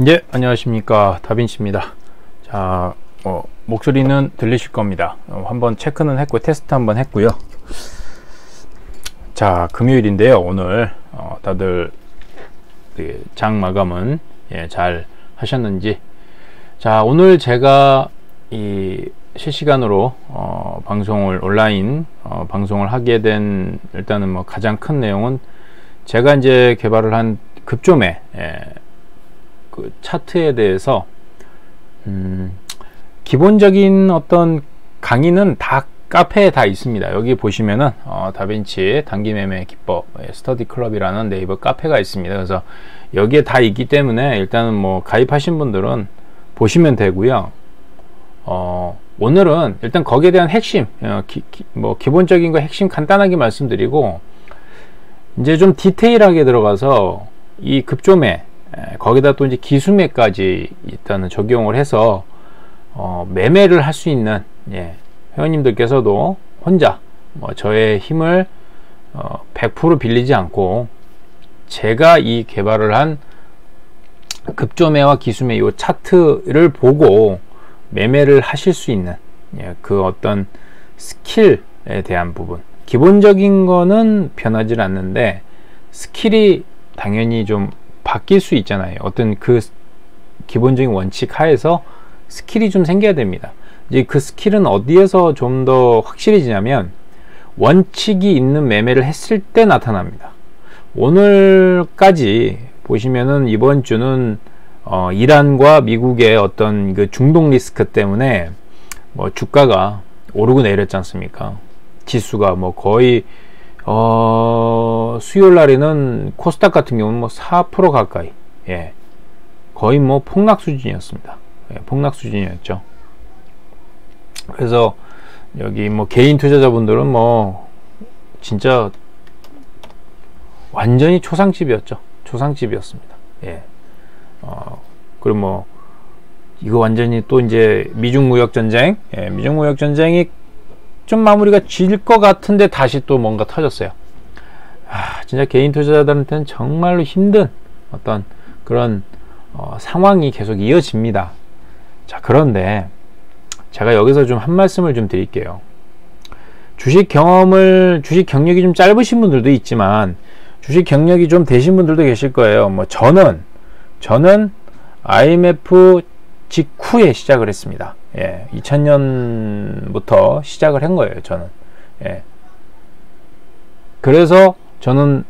예, 안녕하십니까, 다빈치입니다. 자, 목소리는 들리실 겁니다. 한번 체크는 했고 테스트 한번 했고요. 자, 금요일인데요. 오늘 다들 장 마감은 잘 하셨는지. 자, 오늘 제가 이 실시간으로 방송을 온라인 방송을 하게 된 일단은 뭐 가장 큰 내용은 제가 이제 개발을 한 급조매 그 차트에 대해서 기본적인 어떤 강의는 다 카페에 다 있습니다. 여기 보시면은 다빈치 단기 매매 기법 스터디 클럽이라는 네이버 카페가 있습니다. 그래서 여기에 다 있기 때문에 일단은 뭐 가입하신 분들은 보시면 되고요. 오늘은 일단 거기에 대한 핵심 뭐 기본적인 거 핵심 간단하게 말씀드리고, 이제 좀 디테일하게 들어가서 이 급조매 거기다 또 이제 기수매까지 일단은 적용을 해서 매매를 할 수 있는 회원님들께서도 혼자 저의 힘을 100% 빌리지 않고 제가 이 개발을 한 급조매와 기수매 이 차트를 보고 매매를 하실 수 있는 그 어떤 스킬에 대한 부분, 기본적인 거는 변하지 않는데 스킬이 당연히 좀 바뀔 수 있잖아요. 어떤 그 기본적인 원칙 하에서 스킬이 좀 생겨야 됩니다. 이제 그 스킬은 어디에서 좀 더 확실해지냐면 원칙이 있는 매매를 했을 때 나타납니다. 오늘까지 보시면은 이번 주는 이란과 미국의 어떤 그 중동 리스크 때문에 뭐 주가가 오르고 내렸지 않습니까? 지수가 뭐 거의 수요일 날에는 코스닥 같은 경우는 뭐 4% 가까이, 거의 뭐 폭락 수준이었습니다. 폭락 수준이었죠. 그래서 여기 뭐 개인 투자자분들은 뭐 진짜 완전히 초상집이었죠. 초상집이었습니다. 그리고 뭐 이거 완전히 또 이제 미중 무역 전쟁, 미중 무역 전쟁이 좀 마무리가 질 것 같은데 다시 또 뭔가 터졌어요. 진짜 개인 투자자들한테는 정말로 힘든 어떤 그런 상황이 계속 이어집니다. 자, 그런데 제가 여기서 좀 한 말씀을 좀 드릴게요. 주식 경력이 좀 짧으신 분들도 있지만 주식 경력이 좀 되신 분들도 계실 거예요. 뭐 저는 IMF 직후에 시작을 했습니다. 2000년부터 시작을 한 거예요, 저는. 그래서 저는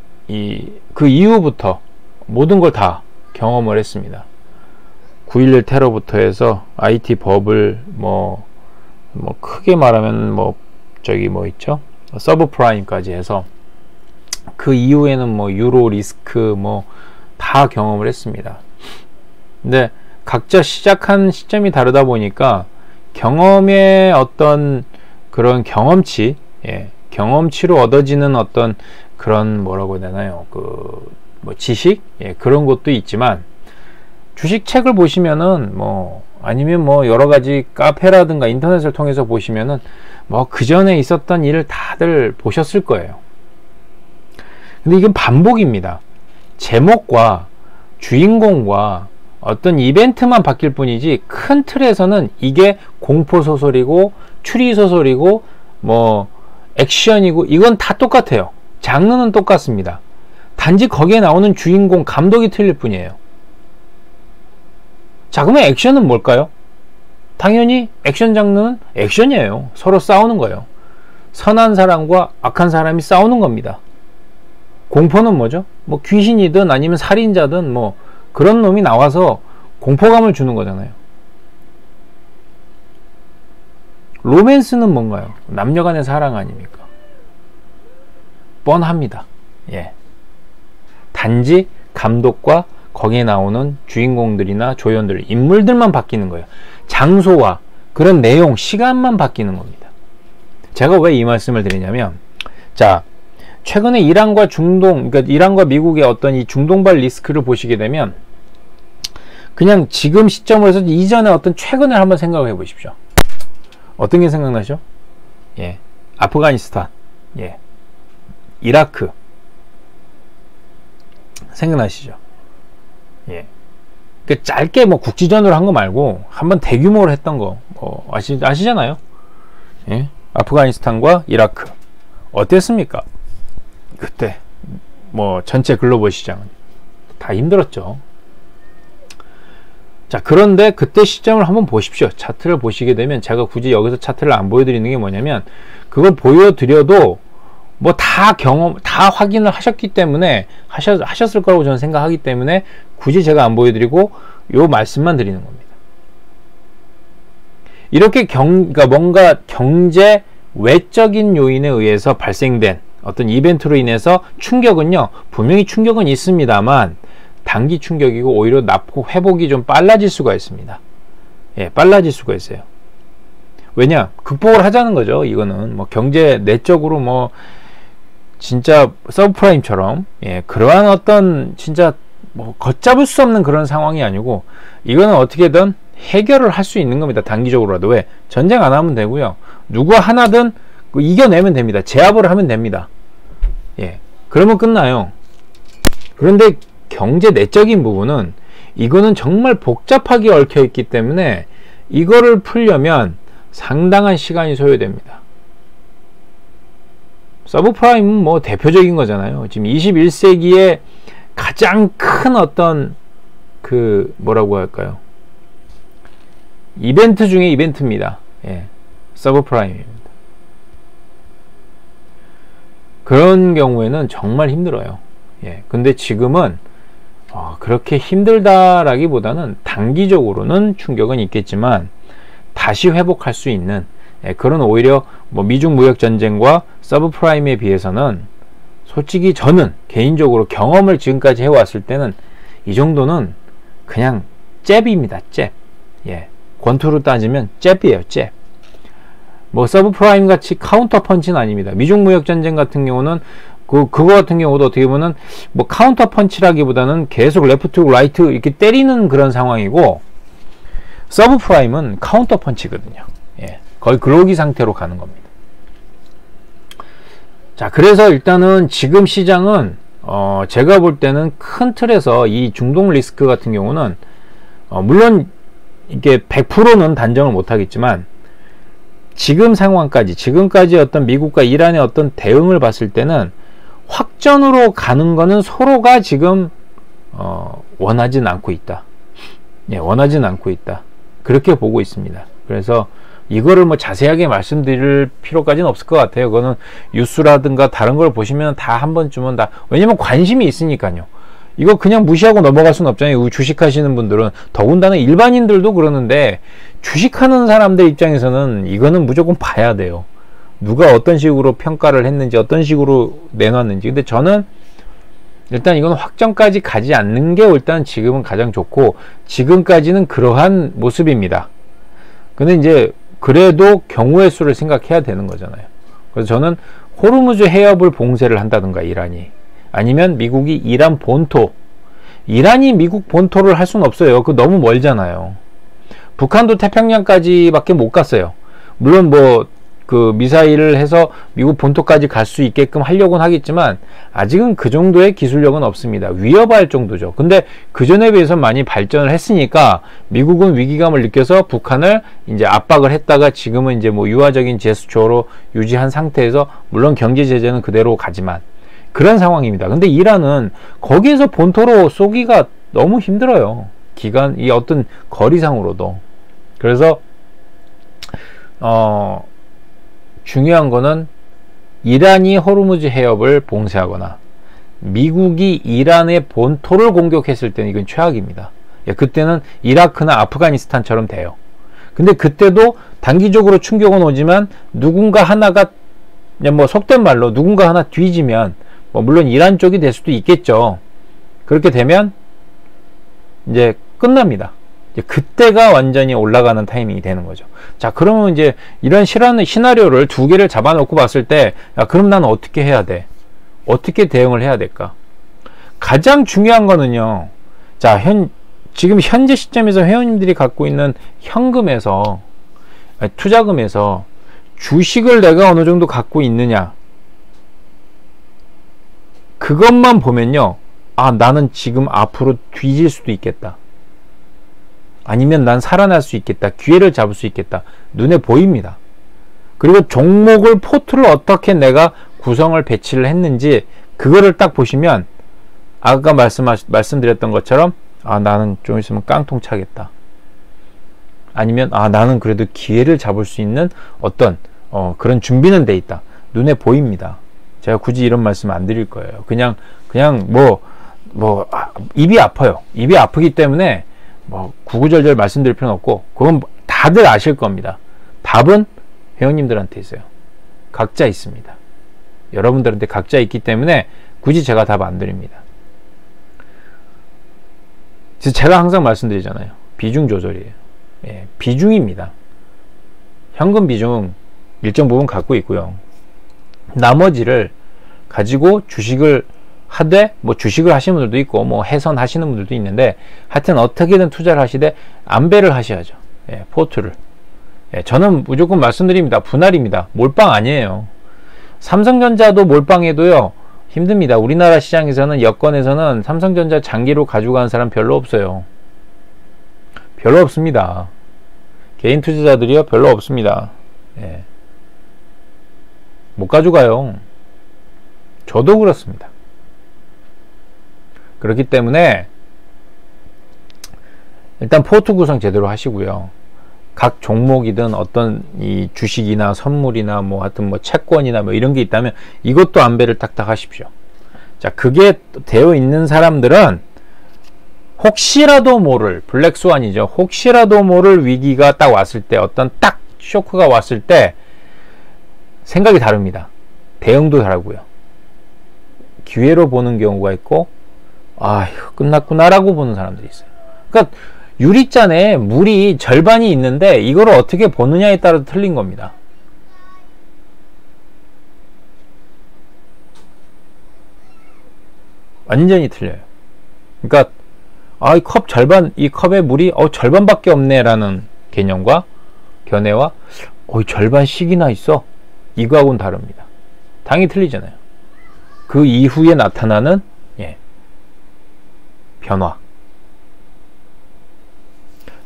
그 이후부터 모든 걸 다 경험을 했습니다. 9.11 테러부터 해서 IT 버블, 뭐 크게 말하면 저기 뭐 있죠? 서브프라임까지 해서 그 이후에는 뭐 유로 리스크 다 경험을 했습니다. 근데 각자 시작한 시점이 다르다 보니까 경험의 어떤 그런 경험치로 얻어지는 어떤 그런 뭐라고 해야 되나요? 지식? 그런 것도 있지만 주식책을 보시면은 아니면 여러 가지 카페라든가 인터넷을 통해서 보시면은 그 전에 있었던 일을 다들 보셨을 거예요. 근데 이건 반복입니다. 제목과 주인공과 어떤 이벤트만 바뀔 뿐이지 큰 틀에서는 이게 공포소설이고 추리소설이고 액션이고 이건 다 똑같아요. 장르는 똑같습니다. 단지 거기에 나오는 주인공 감독이 틀릴 뿐이에요. 자, 그러면 액션은 뭘까요? 당연히 액션 장르는 액션이에요. 서로 싸우는 거예요. 선한 사람과 악한 사람이 싸우는 겁니다. 공포는 뭐죠? 귀신이든 아니면 살인자든 그런 놈이 나와서 공포감을 주는 거잖아요. 로맨스는 뭔가요? 남녀간의 사랑 아닙니까? 뻔합니다. 단지 감독과 거기에 나오는 주인공들이나 조연들, 인물들만 바뀌는 거예요. 장소와 그런 내용, 시간만 바뀌는 겁니다. 제가 왜 이 말씀을 드리냐면, 자, 최근에 이란과 그러니까 이란과 미국의 어떤 이 중동발 리스크를 보시게 되면 그냥 지금 시점으로 해서 이전에 어떤 최근을 한번 생각을 해 보십시오. 어떤 게 생각나죠? 아프가니스탄, 이라크 생각나시죠? 그 짧게 뭐 국지전으로 한 거 말고 한번 대규모로 했던 거 뭐 아시잖아요. 예? 아프가니스탄과 이라크 어땠습니까? 그때 뭐 전체 글로벌 시장은 다 힘들었죠. 자, 그런데 그때 시점을 한번 보십시오. 차트를 보시게 되면, 제가 굳이 여기서 차트를 안 보여드리는 게 뭐냐면, 그걸 보여드려도 뭐 다 다 확인을 하셨기 때문에 하셨을 거라고 저는 생각하기 때문에 굳이 제가 안 보여드리고 요 말씀만 드리는 겁니다. 이렇게 그러니까 뭔가 경제 외적인 요인에 의해서 발생된 어떤 이벤트로 인해서 충격은요, 분명히 충격은 있습니다만 단기 충격이고 오히려 회복이 좀 빨라질 수가 있습니다. 예, 빨라질 수가 있어요. 왜냐? 극복을 하자는 거죠. 이거는 뭐 경제 내적으로 뭐 진짜 서브프라임처럼, 예, 그러한 어떤 진짜 뭐 걷잡을 수 없는 그런 상황이 아니고, 이거는 어떻게든 해결을 할 수 있는 겁니다. 단기적으로라도. 왜? 전쟁 안 하면 되고요. 누구 하나든 이겨내면 됩니다. 제압을 하면 됩니다. 예, 그러면 끝나요. 그런데 경제 내적인 부분은 이거는 정말 복잡하게 얽혀 있기 때문에 이거를 풀려면 상당한 시간이 소요됩니다. 서브프라임은 뭐 대표적인 거잖아요. 지금 21세기에 가장 큰 어떤 그 뭐라고 할까요? 이벤트 중에 이벤트입니다. 예, 서브프라임입니다. 그런 경우에는 정말 힘들어요. 예, 근데 지금은 그렇게 힘들다라기보다는 단기적으로는 충격은 있겠지만 다시 회복할 수 있는, 예, 그런 오히려 뭐 미중 무역 전쟁과 서브프라임에 비해서는 솔직히 저는 개인적으로 경험을 지금까지 해왔을 때는 이 정도는 그냥 잽입니다. 잽. 예, 권투로 따지면 잽이에요. 잽. 뭐 서브프라임 같이 카운터 펀치는 아닙니다. 미중 무역 전쟁 같은 경우는 그거 같은 경우도 어떻게 보면 뭐 카운터 펀치라기보다는 계속 레프트 라이트 이렇게 때리는 그런 상황이고, 서브프라임은 카운터 펀치거든요. 예, 거의 글로기 상태로 가는 겁니다. 자, 그래서 일단은 지금 시장은 제가 볼 때는 큰 틀에서 이 중동 리스크 같은 경우는 물론 이게 100%는 단정을 못 하겠지만 지금 상황까지, 지금까지 어떤 미국과 이란의 어떤 대응을 봤을 때는 확전으로 가는 거는 서로가 지금 원하진 않고 있다. 예, 원하진 않고 있다. 그렇게 보고 있습니다. 그래서 이거를 뭐 자세하게 말씀드릴 필요까지는 없을 것 같아요. 그거는 뉴스라든가 다른 걸 보시면 다 한 번쯤은 다, 왜냐면 관심이 있으니까요. 이거 그냥 무시하고 넘어갈 수는 없잖아요. 주식하시는 분들은, 더군다나 일반인들도 그러는데 주식하는 사람들 입장에서는 이거는 무조건 봐야 돼요. 누가 어떤 식으로 평가를 했는지, 어떤 식으로 내놨는지. 근데 저는 일단 이건 확정까지 가지 않는 게 일단 지금은 가장 좋고, 지금까지는 그러한 모습입니다. 근데 이제 그래도 경우의 수를 생각해야 되는 거잖아요. 그래서 저는 호르무즈 해협을 봉쇄를 한다든가 이란이, 아니면 미국이 이란 본토, 이란이 미국 본토를 할 수는 없어요. 그거 너무 멀잖아요. 북한도 태평양까지 밖에 못 갔어요. 물론 뭐 그 미사일을 해서 미국 본토까지 갈 수 있게끔 하려고는 하겠지만 아직은 그 정도의 기술력은 없습니다. 위협할 정도죠. 근데 그 전에 비해서 많이 발전을 했으니까 미국은 위기감을 느껴서 북한을 이제 압박을 했다가 지금은 이제 뭐 유화적인 제스처로 유지한 상태에서, 물론 경제 제재는 그대로 가지만 그런 상황입니다. 근데 이란은 거기에서 본토로 쏘기가 너무 힘들어요. 이 어떤 거리상으로도. 그래서 중요한 거는 이란이 호르무즈 해협을 봉쇄하거나 미국이 이란의 본토를 공격했을 때는 이건 최악입니다. 그때는 이라크나 아프가니스탄처럼 돼요. 근데 그때도 단기적으로 충격은 오지만 누군가 하나가, 뭐 속된 말로 누군가 하나 뒤지면, 뭐 물론 이란 쪽이 될 수도 있겠죠. 그렇게 되면 이제 끝납니다. 이제 그때가 완전히 올라가는 타이밍이 되는 거죠. 자, 그러면 이제 이런 시나리오를 두 개를 잡아놓고 봤을 때, 야, 그럼 나는 어떻게 해야 돼? 어떻게 대응을 해야 될까? 가장 중요한 거는요, 자, 지금 현재 시점에서 회원님들이 갖고 있는 현금에서, 투자금에서 주식을 내가 어느 정도 갖고 있느냐, 그것만 보면요, 아, 나는 지금 앞으로 뒤질 수도 있겠다. 아니면 난 살아날 수 있겠다, 기회를 잡을 수 있겠다, 눈에 보입니다. 그리고 종목을 포트를 어떻게 내가 구성을 배치를 했는지 그거를 딱 보시면 아까 말씀드렸던 것처럼 나는 좀 있으면 깡통 차겠다, 아니면 나는 그래도 기회를 잡을 수 있는 어떤 그런 준비는 돼 있다, 눈에 보입니다. 제가 굳이 이런 말씀 안 드릴 거예요. 그냥 입이 아파요. 입이 아프기 때문에 구구절절 말씀드릴 필요는 없고, 그건 다들 아실 겁니다. 답은 회원님들한테 있어요. 각자 있습니다. 여러분들한테 각자 있기 때문에 굳이 제가 답 안 드립니다. 제가 항상 말씀드리잖아요. 비중 조절이에요. 예, 비중입니다. 현금 비중 일정 부분 갖고 있고요. 나머지를 가지고 주식을 하되, 주식을 하시는 분들도 있고, 해선 하시는 분들도 있는데, 하여튼 어떻게든 투자를 하시되, 안배를 하셔야죠. 예, 포트를. 예, 저는 무조건 말씀드립니다. 분할입니다. 몰빵 아니에요. 삼성전자도 몰빵해도요, 힘듭니다. 우리나라 시장에서는, 여건에서는 삼성전자 장기로 가지고 가는 사람 별로 없어요. 별로 없습니다. 개인 투자자들이요, 별로 없습니다. 예. 못 가져가요. 저도 그렇습니다. 그렇기 때문에 일단 포트 구성 제대로 하시고요. 각 종목이든 어떤 이 주식이나 선물이나 하여튼 채권이나 이런 게 있다면 이것도 안배를 딱딱 하십시오. 자, 그게 되어 있는 사람들은 혹시라도 모를, 블랙스완이죠. 혹시라도 모를 위기가 딱 왔을 때, 어떤 딱 쇼크가 왔을 때 생각이 다릅니다. 대응도 다르고요. 기회로 보는 경우가 있고, 끝났구나 라고 보는 사람들이 있어요. 그러니까 유리잔에 물이 절반이 있는데 이거를 어떻게 보느냐에 따라 틀린 겁니다. 완전히 틀려요. 그러니까 이 컵 절반, 이 컵에 물이 절반밖에 없네 라는 개념과 견해와 절반씩이나 있어, 이거하고는 다릅니다. 당연히 틀리잖아요. 그 이후에 나타나는 변화.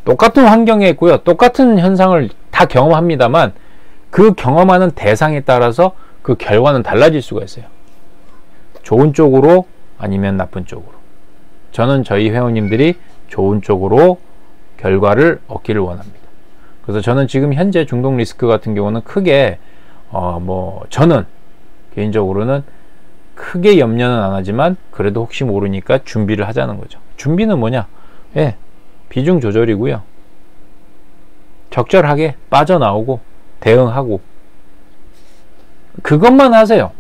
똑같은 환경에 있고요. 똑같은 현상을 다 경험합니다만 그 경험하는 대상에 따라서 그 결과는 달라질 수가 있어요. 좋은 쪽으로 아니면 나쁜 쪽으로. 저는 저희 회원님들이 좋은 쪽으로 결과를 얻기를 원합니다. 그래서 저는 지금 현재 중독 리스크 같은 경우는 크게 저는 개인적으로는 크게 염려는 안 하지만 그래도 혹시 모르니까 준비를 하자는 거죠. 준비는 뭐냐? 비중 조절이고요. 적절하게 빠져나오고 대응하고, 그것만 하세요.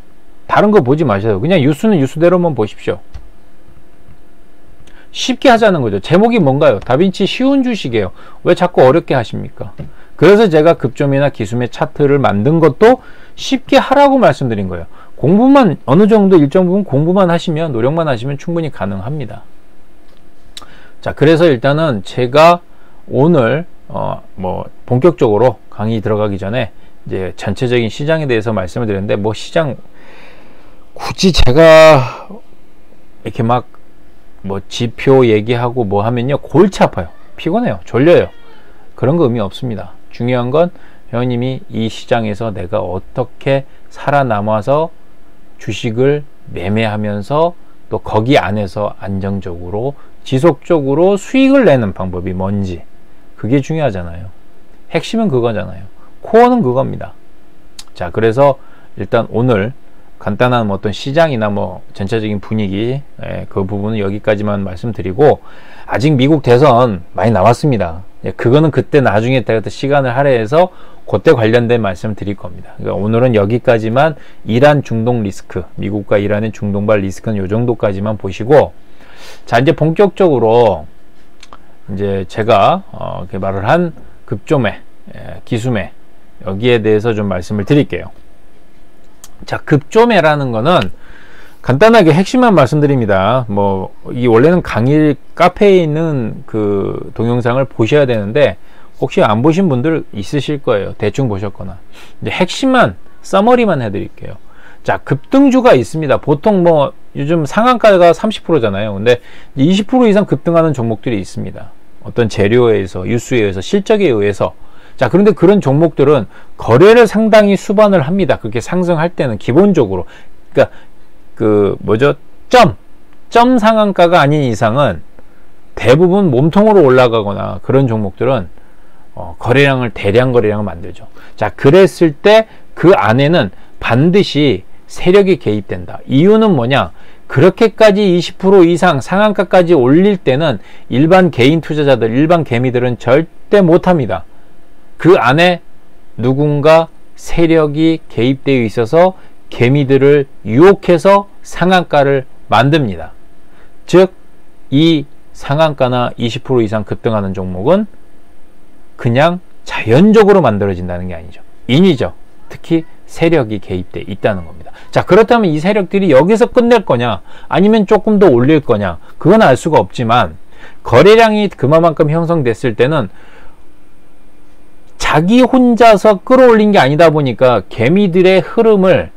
다른 거 보지 마세요. 그냥 뉴스는 뉴스대로만 보십시오. 쉽게 하자는 거죠. 제목이 뭔가요? 다빈치 쉬운 주식이에요. 왜 자꾸 어렵게 하십니까? 그래서 제가 급조매나 기수매 차트를 만든 것도 쉽게 하라고 말씀드린 거예요. 공부만 어느 정도 일정 부분 공부만 하시면, 노력만 하시면 충분히 가능합니다. 자, 그래서 일단은 제가 오늘 본격적으로 강의 들어가기 전에 이제 전체적인 시장에 대해서 말씀을 드렸는데, 시장 굳이 제가 이렇게 지표 얘기하고 하면요, 골치 아파요. 피곤해요. 졸려요. 그런 거 의미 없습니다. 중요한 건 회원님이 이 시장에서 내가 어떻게 살아남아서 주식을 매매하면서 또 거기 안에서 안정적으로 지속적으로 수익을 내는 방법이 뭔지, 그게 중요하잖아요. 핵심은 그거잖아요. 코어는 그겁니다. 자, 그래서 일단 오늘 간단한 어떤 시장이나 전체적인 분위기, 그 부분은 여기까지만 말씀드리고, 아직 미국 대선 많이 남았습니다. 그거는 그때 나중에 시간을 할애해서 그때 관련된 말씀 드릴 겁니다. 그러니까 오늘은 여기까지만, 이란 중동 리스크, 미국과 이란의 중동발 리스크는 이 정도까지만 보시고, 자, 이제 본격적으로 이제 제가 개발을 한 급조매, 기수매, 여기에 대해서 좀 말씀을 드릴게요. 자, 급조매라는 거는 간단하게 핵심만 말씀드립니다. 이 원래는 강의 카페에 있는 그 동영상을 보셔야 되는데 혹시 안 보신 분들 있으실 거예요. 대충 보셨거나. 이제 핵심만, 서머리만 해드릴게요. 자, 급등주가 있습니다. 보통 요즘 상한가가 30%잖아요. 근데 20% 이상 급등하는 종목들이 있습니다. 어떤 재료에 의해서, 유수에 의해서, 실적에 의해서. 자, 그런데 그런 종목들은 거래를 상당히 수반을 합니다. 그렇게 상승할 때는 기본적으로. 그러니까 점 상한가가 아닌 이상은 대부분 몸통으로 올라가거나 그런 종목들은 대량 거래량을 만들죠. 자, 그랬을 때 그 안에는 반드시 세력이 개입된다. 이유는 뭐냐? 그렇게까지 20% 이상 상한가까지 올릴 때는 일반 개인 투자자들, 일반 개미들은 절대 못합니다. 그 안에 누군가 세력이 개입되어 있어서 개미들을 유혹해서 상한가를 만듭니다. 즉, 이 상한가나 20% 이상 급등하는 종목은 그냥 자연적으로 만들어진다는 게 아니죠. 인위죠. 특히 세력이 개입되어 있다는 겁니다. 자, 그렇다면 이 세력들이 여기서 끝낼 거냐, 아니면 조금 더 올릴 거냐, 그건 알 수가 없지만 거래량이 그만큼 형성됐을 때는 자기 혼자서 끌어올린 게 아니다 보니까 개미들의 흐름을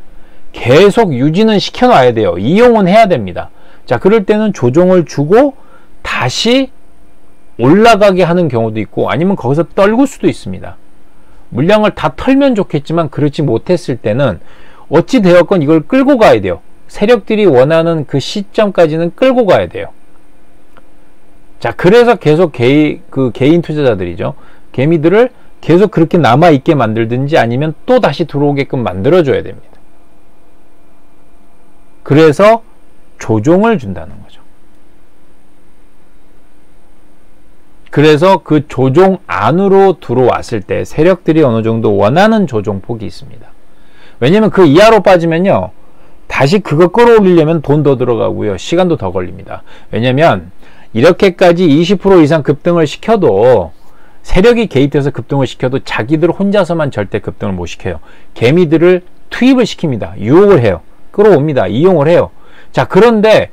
계속 유지는 시켜놔야 돼요. 이용은 해야 됩니다. 자, 그럴 때는 조정을 주고 다시 올라가게 하는 경우도 있고, 아니면 거기서 떨굴 수도 있습니다. 물량을 다 털면 좋겠지만 그렇지 못했을 때는 어찌 되었건 이걸 끌고 가야 돼요. 세력들이 원하는 그 시점까지는 끌고 가야 돼요. 자, 그래서 계속 개인 투자자들이죠. 개미들을 계속 그렇게 남아있게 만들든지 아니면 또 다시 들어오게끔 만들어줘야 됩니다. 그래서 조종을 준다는 거죠. 그래서 그 조종 안으로 들어왔을 때 세력들이 어느 정도 원하는 조종폭이 있습니다. 왜냐면 그 이하로 빠지면요, 다시 그거 끌어올리려면 돈 더 들어가고요, 시간도 더 걸립니다. 왜냐면 이렇게까지 20% 이상 급등을 시켜도, 세력이 개입돼서 급등을 시켜도 자기들 혼자서만 절대 급등을 못 시켜요. 개미들을 투입을 시킵니다. 유혹을 해요. 끌어옵니다. 이용을 해요. 자, 그런데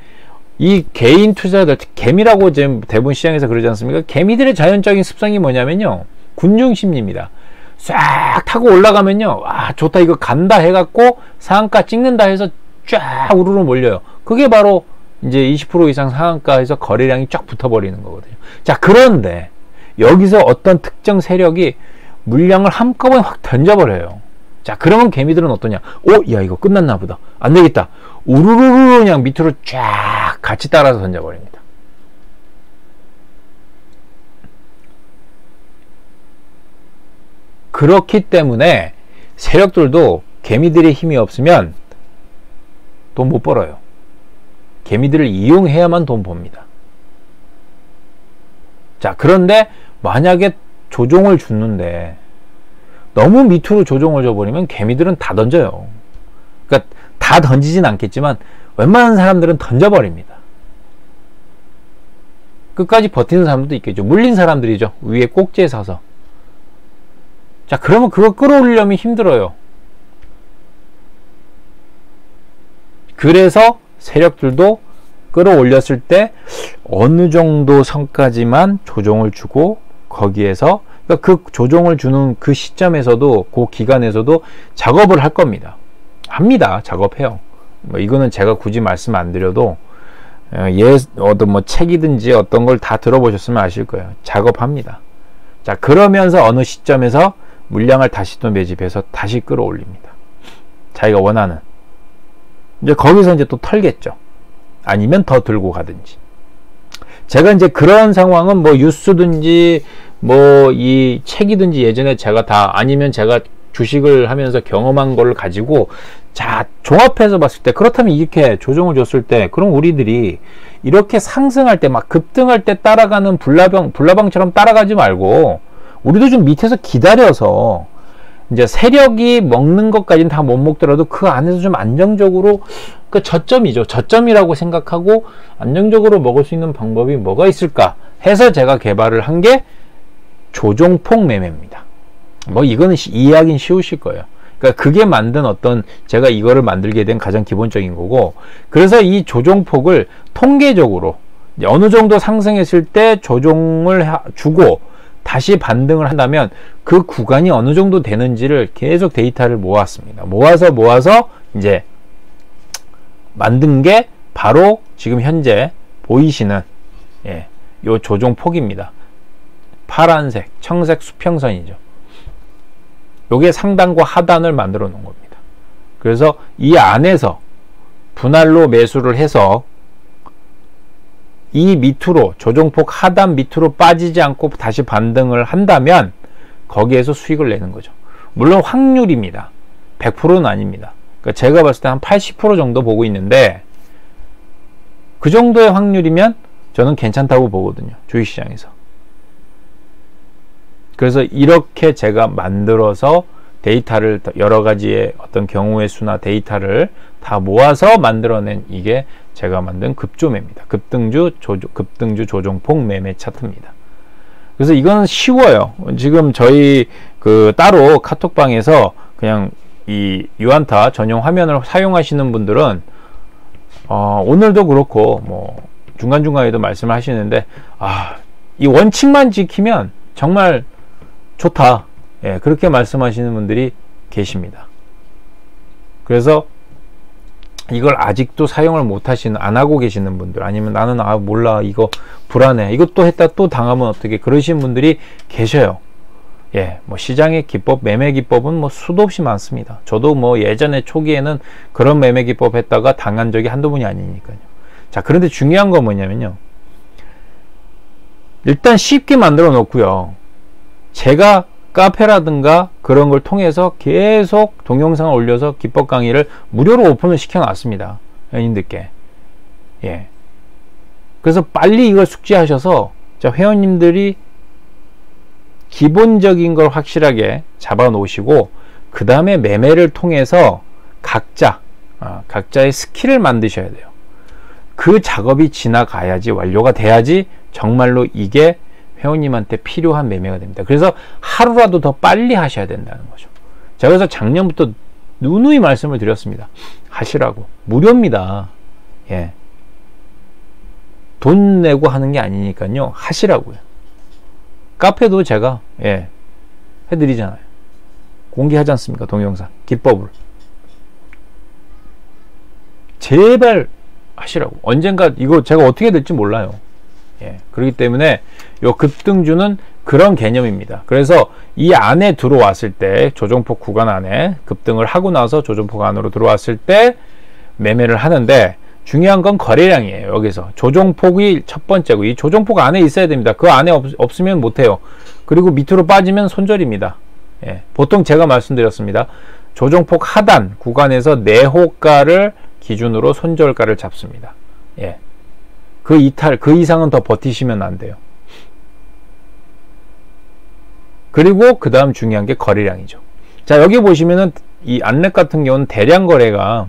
이 개인 투자자들, 개미라고 지금 대부분 시장에서 그러지 않습니까? 개미들의 자연적인 습성이 뭐냐면요, 군중심리입니다. 싹 타고 올라가면요, 아, 좋다, 이거 간다 해갖고 상한가 찍는다 해서 쫙 우르르 몰려요. 그게 바로 이제 20% 이상 상한가에서 거래량이 쫙 붙어버리는 거거든요. 자, 그런데 여기서 어떤 특정 세력이 물량을 한꺼번에 확 던져버려요. 자, 그러면 개미들은 어떠냐? 야, 이거 끝났나 보다. 안 되겠다. 우르르르 그냥 밑으로 쫙 같이 따라서 던져버립니다. 그렇기 때문에 세력들도 개미들의 힘이 없으면 돈 못 벌어요. 개미들을 이용해야만 돈 법니다. 자, 그런데 만약에 조종을 줬는데 너무 밑으로 조종을 줘버리면 개미들은 다 던져요. 그러니까 다 던지진 않겠지만 웬만한 사람들은 던져버립니다. 끝까지 버티는 사람도 있겠죠. 물린 사람들이죠. 위에 꼭지에 서서. 자, 그러면 그거 끌어올리려면 힘들어요. 그래서 세력들도 끌어올렸을 때 어느 정도 선까지만 조정을 주고, 거기에서, 그러니까 그 조정을 주는 그 시점에서도, 그 기간에서도 작업을 할 겁니다. 합니다. 작업해요. 뭐 이거는 제가 굳이 말씀 안 드려도 어떤 뭐 책이든지 어떤 걸 다 들어보셨으면 아실 거예요. 작업합니다. 자, 그러면서 어느 시점에서 물량을 다시 또 매집해서 다시 끌어올립니다. 자기가 원하는. 이제 거기서 이제 또 털겠죠. 아니면 더 들고 가든지. 제가 이제 그런 상황은 뭐 뉴스든지 뭐 이 책이든지 예전에 제가 다, 아니면 제가 주식을 하면서 경험한 걸 가지고 자, 종합해서 봤을 때, 그렇다면 이렇게 조정을 줬을 때, 그럼 우리들이 이렇게 상승할 때, 막 급등할 때 따라가는 불나방처럼 따라가지 말고 우리도 좀 밑에서 기다려서 이제 세력이 먹는 것까지는 다 못 먹더라도 그 안에서 좀 안정적으로, 그 저점이죠. 저점이라고 생각하고 안정적으로 먹을 수 있는 방법이 뭐가 있을까 해서 제가 개발을 한 게 조종폭 매매입니다. 뭐 이거는 이해하긴 쉬우실 거예요. 그러니까 그게 만든 어떤, 제가 이거를 만들게 된 가장 기본적인 거고, 그래서 이 조종폭을 통계적으로 어느 정도 상승했을 때 조종을 주고 다시 반등을 한다면 그 구간이 어느 정도 되는지를 계속 데이터를 모았습니다. 모아서 이제 만든 게 바로 지금 현재 보이시는 요 조종폭입니다. 파란색, 청색 수평선이죠. 요게 상단과 하단을 만들어 놓은 겁니다. 그래서 이 안에서 분할로 매수를 해서 이 밑으로 조정폭 하단 밑으로 빠지지 않고 다시 반등을 한다면 거기에서 수익을 내는 거죠. 물론 확률입니다. 100%는 아닙니다. 그러니까 제가 봤을 때 한 80% 정도 보고 있는데 그 정도의 확률이면 저는 괜찮다고 보거든요. 주식시장에서. 그래서 이렇게 제가 만들어서 데이터를 여러 가지의 어떤 경우의 수나 데이터를 다 모아서 만들어낸 이게 제가 만든 급조매입니다. 급등주 조정폭 매매 차트입니다. 그래서 이건 쉬워요. 지금 저희 따로 카톡방에서 그냥 이 유안타 전용 화면을 사용하시는 분들은 오늘도 그렇고 뭐 중간중간에도 말씀을 하시는데 이 원칙만 지키면 정말 좋다. 예, 그렇게 말씀하시는 분들이 계십니다. 그래서 이걸 아직도 사용을 못 하시는, 안 하고 계시는 분들, 아니면 나는 몰라, 이거 불안해, 이것도 했다 또 당하면 어떻게, 그러신 분들이 계셔요. 예, 뭐 시장의 기법, 매매 기법은 뭐 수도 없이 많습니다. 저도 뭐 예전에 초기에는 그런 매매 기법 했다가 당한 적이 한두 번이 아니니까요. 자, 그런데 중요한 건 뭐냐면요, 일단 쉽게 만들어 놓고요, 제가 카페라든가 그런 걸 통해서 계속 동영상을 올려서 기법 강의를 무료로 오픈을 시켜 놨습니다. 회원님들께. 예. 그래서 빨리 이걸 숙지하셔서, 자, 회원님들이 기본적인 걸 확실하게 잡아 놓으시고, 그 다음에 매매를 통해서 각자의 스킬을 만드셔야 돼요. 그 작업이 지나가야지, 완료가 돼야지 정말로 이게 회원님한테 필요한 매매가 됩니다. 그래서 하루라도 더 빨리 하셔야 된다는 거죠. 제가 그래서 작년부터 누누이 말씀을 드렸습니다. 하시라고. 무료입니다. 예. 돈 내고 하는 게 아니니까요. 하시라고요. 카페도 제가 해드리잖아요. 공개하지 않습니까? 동영상 기법을. 제발 하시라고. 언젠가 이거 제가 어떻게 될지 몰라요. 예, 그렇기 때문에 요 급등주는 그런 개념입니다. 그래서 이 안에 들어왔을 때, 조정폭 구간 안에 급등을 하고 나서 조정폭 안으로 들어왔을 때 매매를 하는데, 중요한 건 거래량이에요. 여기서 조정폭이 첫 번째고, 이 조정폭 안에 있어야 됩니다. 그 안에 없으면 못해요. 그리고 밑으로 빠지면 손절입니다. 예, 보통 제가 말씀드렸습니다. 조정폭 하단 구간에서 내호가를 기준으로 손절가를 잡습니다. 예. 그 이상은 더 버티시면 안 돼요. 그리고 그 다음 중요한 게 거래량이죠. 자, 여기 보시면은 이 안랩 같은 경우는 대량 거래가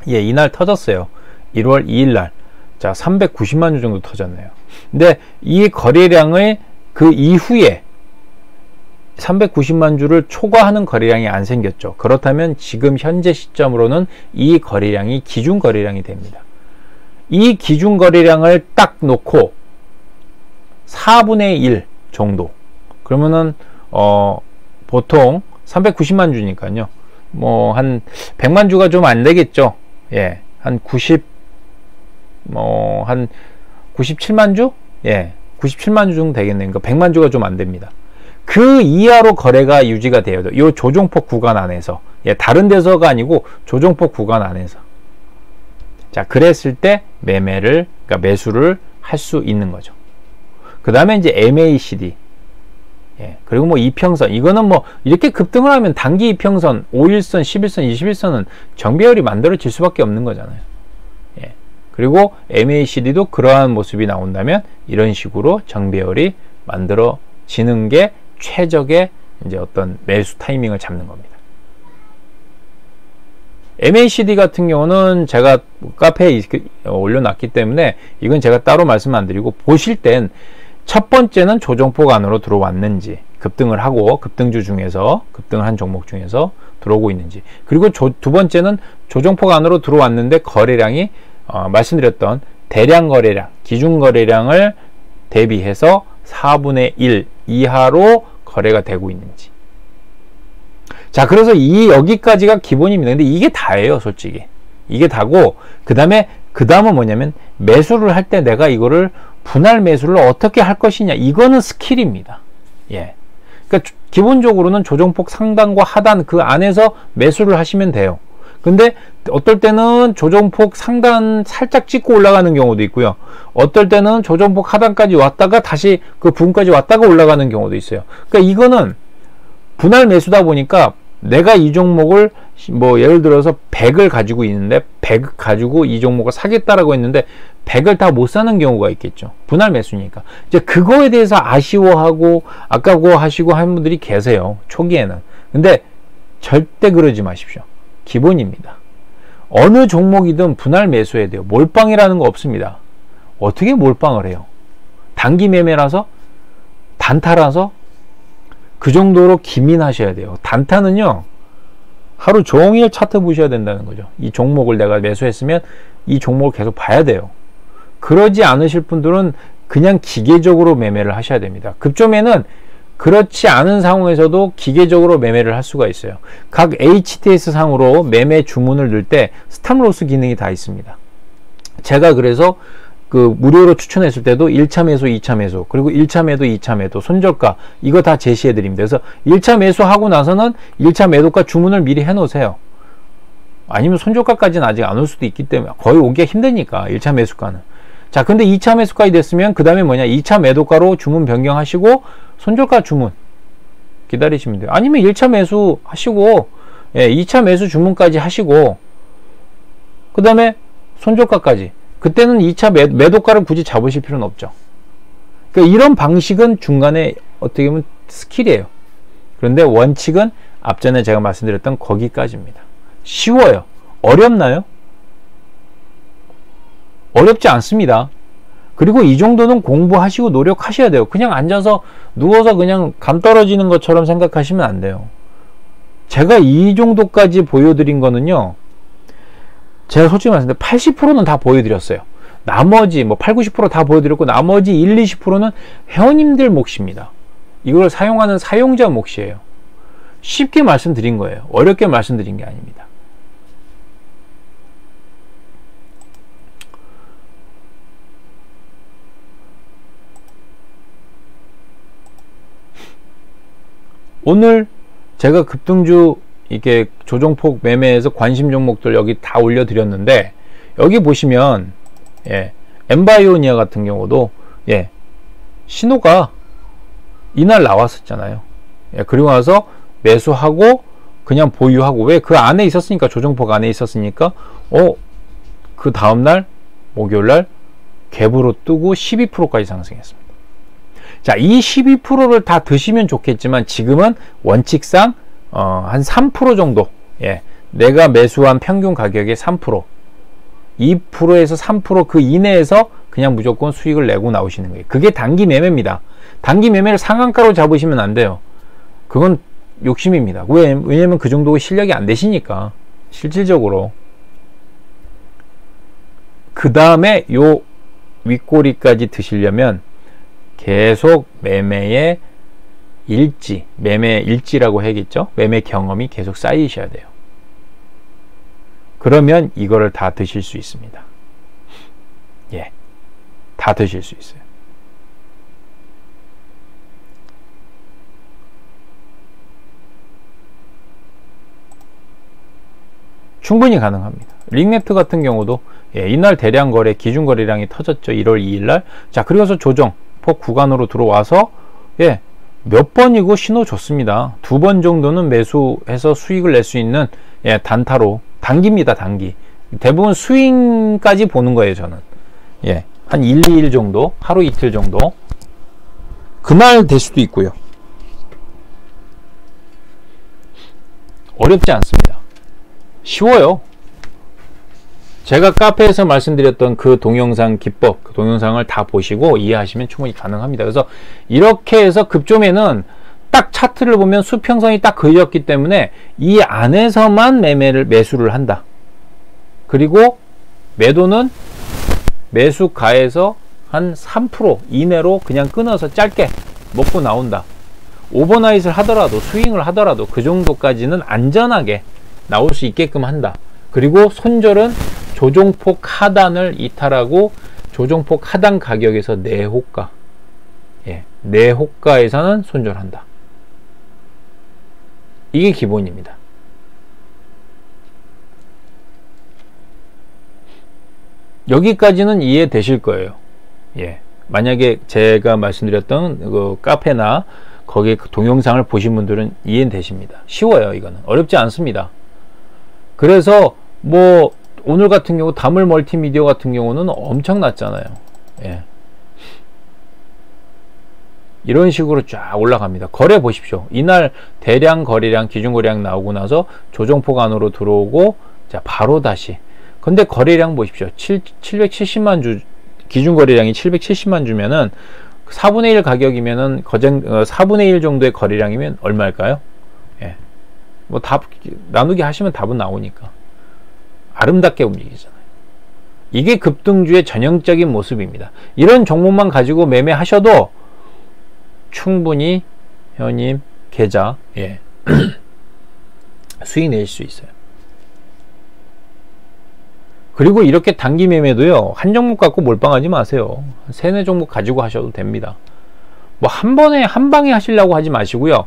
이날 터졌어요. 1월 2일 날. 자, 390만 주 정도 터졌네요. 근데 이 거래량을 그 이후에 390만 주를 초과하는 거래량이 안 생겼죠. 그렇다면 지금 현재 시점으로는 이 거래량이 기준 거래량이 됩니다. 이 기준 거래량을 딱 놓고 4분의 1 정도, 그러면은 보통 390만 주니까요, 뭐 한 100만 주가 좀 안 되겠죠. 예, 한 97만 주? 예, 97만 주 정도 되겠네요. 그러니까 100만 주가 좀 안 됩니다. 그 이하로 거래가 유지가 돼요. 이 조정폭 구간 안에서. 예, 다른 데서가 아니고 조정폭 구간 안에서. 자, 그랬을 때 그러니까 매수를 할 수 있는 거죠. 그 다음에 이제 MACD. 예, 그리고 뭐 이평선. 이거는 뭐 이렇게 급등을 하면 단기 이평선, 5일선, 11선, 21선은 정배열이 만들어질 수밖에 없는 거잖아요. 예, 그리고 MACD도 그러한 모습이 나온다면 이런 식으로 정배열이 만들어지는 게 최적의 이제 어떤 매수 타이밍을 잡는 겁니다. MACD 같은 경우는 제가 카페에 올려놨기 때문에 이건 제가 따로 말씀 안 드리고, 보실 땐 첫 번째는 조정폭 안으로 들어왔는지, 급등을 하고 급등주 중에서, 급등을 한 종목 중에서 들어오고 있는지, 그리고 두 번째는 조정폭 안으로 들어왔는데 거래량이 말씀드렸던 대량 거래량, 기준 거래량을 대비해서 4분의 1 이하로 거래가 되고 있는지. 자, 그래서 여기까지가 기본입니다. 근데 이게 다예요, 솔직히. 이게 다고, 그 다음은 뭐냐면, 매수를 할 때 내가 이거를 분할 매수를 어떻게 할 것이냐, 이거는 스킬입니다. 예. 그러니까 기본적으로는 조정폭 상단과 하단 그 안에서 매수를 하시면 돼요. 근데 어떨 때는 조정폭 상단 살짝 찍고 올라가는 경우도 있고요. 어떨 때는 조정폭 하단까지 왔다가 다시 그 부분까지 왔다가 올라가는 경우도 있어요. 그러니까 이거는 분할 매수다 보니까 내가 이 종목을 뭐 예를 들어서 100을 가지고 있는데 100 가지고 이 종목을 사겠다라고 했는데 100을 다 못 사는 경우가 있겠죠. 분할 매수니까. 이제 그거에 대해서 아쉬워하고 아까워하시고 하는 분들이 계세요. 초기에는. 근데 절대 그러지 마십시오. 기본입니다. 어느 종목이든 분할 매수해야 돼요. 몰빵이라는 거 없습니다. 어떻게 몰빵을 해요? 단기 매매라서? 단타라서? 그 정도로 기민하셔야 돼요. 단타는요, 하루 종일 차트 보셔야 된다는 거죠. 이 종목을 내가 매수했으면 이 종목을 계속 봐야 돼요. 그러지 않으실 분들은 그냥 기계적으로 매매를 하셔야 됩니다. 급조매는 그렇지 않은 상황에서도 기계적으로 매매를 할 수가 있어요. 각 HTS 상으로 매매 주문을 넣을 때 스탑로스 기능이 다 있습니다. 제가 그래서 그 무료로 추천했을 때도 1차 매수, 2차 매수, 그리고 1차 매도, 2차 매도, 손절가 이거 다 제시해 드립니다. 그래서 1차 매수하고 나서는 1차 매도가 주문을 미리 해 놓으세요. 아니면 손절가까지는 아직 안 올 수도 있기 때문에 거의 오기가 힘드니까 1차 매수가는. 자, 근데 2차 매수가이 됐으면 그 다음에 뭐냐, 2차 매도가로 주문 변경하시고 손절가 주문 기다리시면 돼요. 아니면 1차 매수 하시고 2차 매수 주문까지 하시고 그 다음에 손절가까지, 그때는 2차 매도가를 굳이 잡으실 필요는 없죠. 그러니까 이런 방식은 중간에 어떻게 보면 스킬이에요. 그런데 원칙은 앞전에 제가 말씀드렸던 거기까지입니다. 쉬워요. 어렵나요? 어렵지 않습니다. 그리고 이 정도는 공부하시고 노력하셔야 돼요. 그냥 앉아서 누워서 그냥 감 떨어지는 것처럼 생각하시면 안 돼요. 제가 이 정도까지 보여드린 거는요, 제가 솔직히 말씀드리면 80%는 다 보여드렸어요. 나머지 뭐 8, 90% 다 보여드렸고 나머지 1, 20%는 회원님들 몫입니다. 이걸 사용하는 사용자 몫이에요. 쉽게 말씀드린 거예요. 어렵게 말씀드린 게 아닙니다. 오늘 제가 급등주 이게 조정폭 매매에서 관심 종목들 여기 다 올려드렸는데, 여기 보시면 엠바이오니아 같은 경우도 신호가 이날 나왔었잖아요. 그리고 나서 매수하고 그냥 보유하고, 왜? 그 안에 있었으니까, 조정폭 안에 있었으니까 그 다음날 목요일날 갭으로 뜨고 12%까지 상승했습니다. 자, 이 12%를 다 드시면 좋겠지만 지금은 원칙상 한 3% 정도, 내가 매수한 평균 가격의 3%, 2%에서 3% 그 이내에서 그냥 무조건 수익을 내고 나오시는 거예요. 그게 단기 매매입니다. 단기 매매를 상한가로 잡으시면 안 돼요. 그건 욕심입니다. 왜냐면 그 정도 실력이 안 되시니까, 실질적으로. 그 다음에 요 윗꼬리까지 드시려면 계속 매매의 매매 일지라고 해야겠죠? 매매 경험이 계속 쌓이셔야 돼요. 그러면 이거를 다 드실 수 있습니다. 다 드실 수 있어요. 충분히 가능합니다. 링네트 같은 경우도 이날 대량 거래, 기준 거래량이 터졌죠. 1월 2일날. 자, 그리고서 조정폭 구간으로 들어와서 몇 번이고 신호 좋습니다. 2번 정도는 매수해서 수익을 낼 수 있는 단타로, 단기입니다. 단기. 대부분 스윙까지 보는 거예요. 저는 한 1, 2일 정도, 하루 이틀 정도, 그날 될 수도 있고요. 어렵지 않습니다. 쉬워요. 제가 카페에서 말씀드렸던 그 동영상 기법, 그 동영상을 다 보시고 이해하시면 충분히 가능합니다. 그래서 이렇게 해서 급조매는 딱 차트를 보면 수평선이 딱 그려졌기 때문에 이 안에서만 매수를 한다. 그리고 매도는 매수가에서 한 3% 이내로 그냥 끊어서 짧게 먹고 나온다. 오버나잇을 하더라도, 스윙을 하더라도 그 정도까지는 안전하게 나올 수 있게끔 한다. 그리고 손절은 조정폭 하단을 이탈하고 조정폭 하단 가격에서 내호가, 내호가에서는 손절한다. 이게 기본입니다. 여기까지는 이해되실 거예요. 만약에 제가 말씀드렸던 그 카페나 거기에 그 동영상을 보신 분들은 이해는 되십니다. 쉬워요. 이거는 어렵지 않습니다. 그래서 뭐 오늘 같은 경우 다물 멀티미디어 같은 경우는 엄청 낮잖아요. 이런 식으로 쫙 올라갑니다. 거래 보십시오. 이날 대량 거래량, 기준 거래량 나오고 나서 조정폭 안으로 들어오고, 자, 바로 다시. 근데 거래량 보십시오. 770만 주, 기준 거래량이 770만 주면은 4분의 1 가격이면은 4분의 1 정도의 거래량이면 얼마일까요? 뭐 답 나누기 하시면 답은 나오니까. 아름답게 움직이잖아요. 이게 급등주의 전형적인 모습입니다. 이런 종목만 가지고 매매하셔도 충분히 회원님 계좌 수익 내실 수 있어요. 그리고 이렇게 단기 매매도요, 한 종목 갖고 몰빵하지 마세요. 세네 종목 가지고 하셔도 됩니다. 뭐 한 방에 하시려고 하지 마시고요.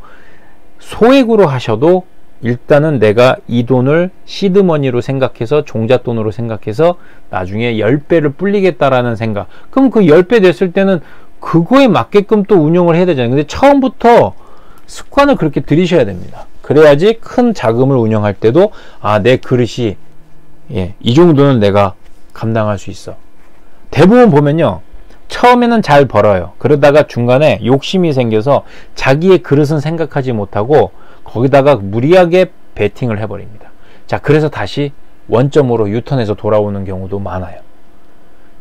소액으로 하셔도 일단은 내가 이 돈을 시드머니로 생각해서, 종잣돈으로 생각해서 나중에 10배를 불리겠다라는 생각. 그럼 그 10배 됐을 때는 그거에 맞게끔 또 운용을 해야 되잖아요. 근데 처음부터 습관을 그렇게 들이셔야 됩니다. 그래야지 큰 자금을 운영할 때도, 아, 내 그릇이 이 정도는 내가 감당할 수 있어. 대부분 보면요, 처음에는 잘 벌어요. 그러다가 중간에 욕심이 생겨서 자기의 그릇은 생각하지 못하고 거기다가 무리하게 베팅을 해버립니다. 자, 그래서 다시 원점으로 유턴해서 돌아오는 경우도 많아요.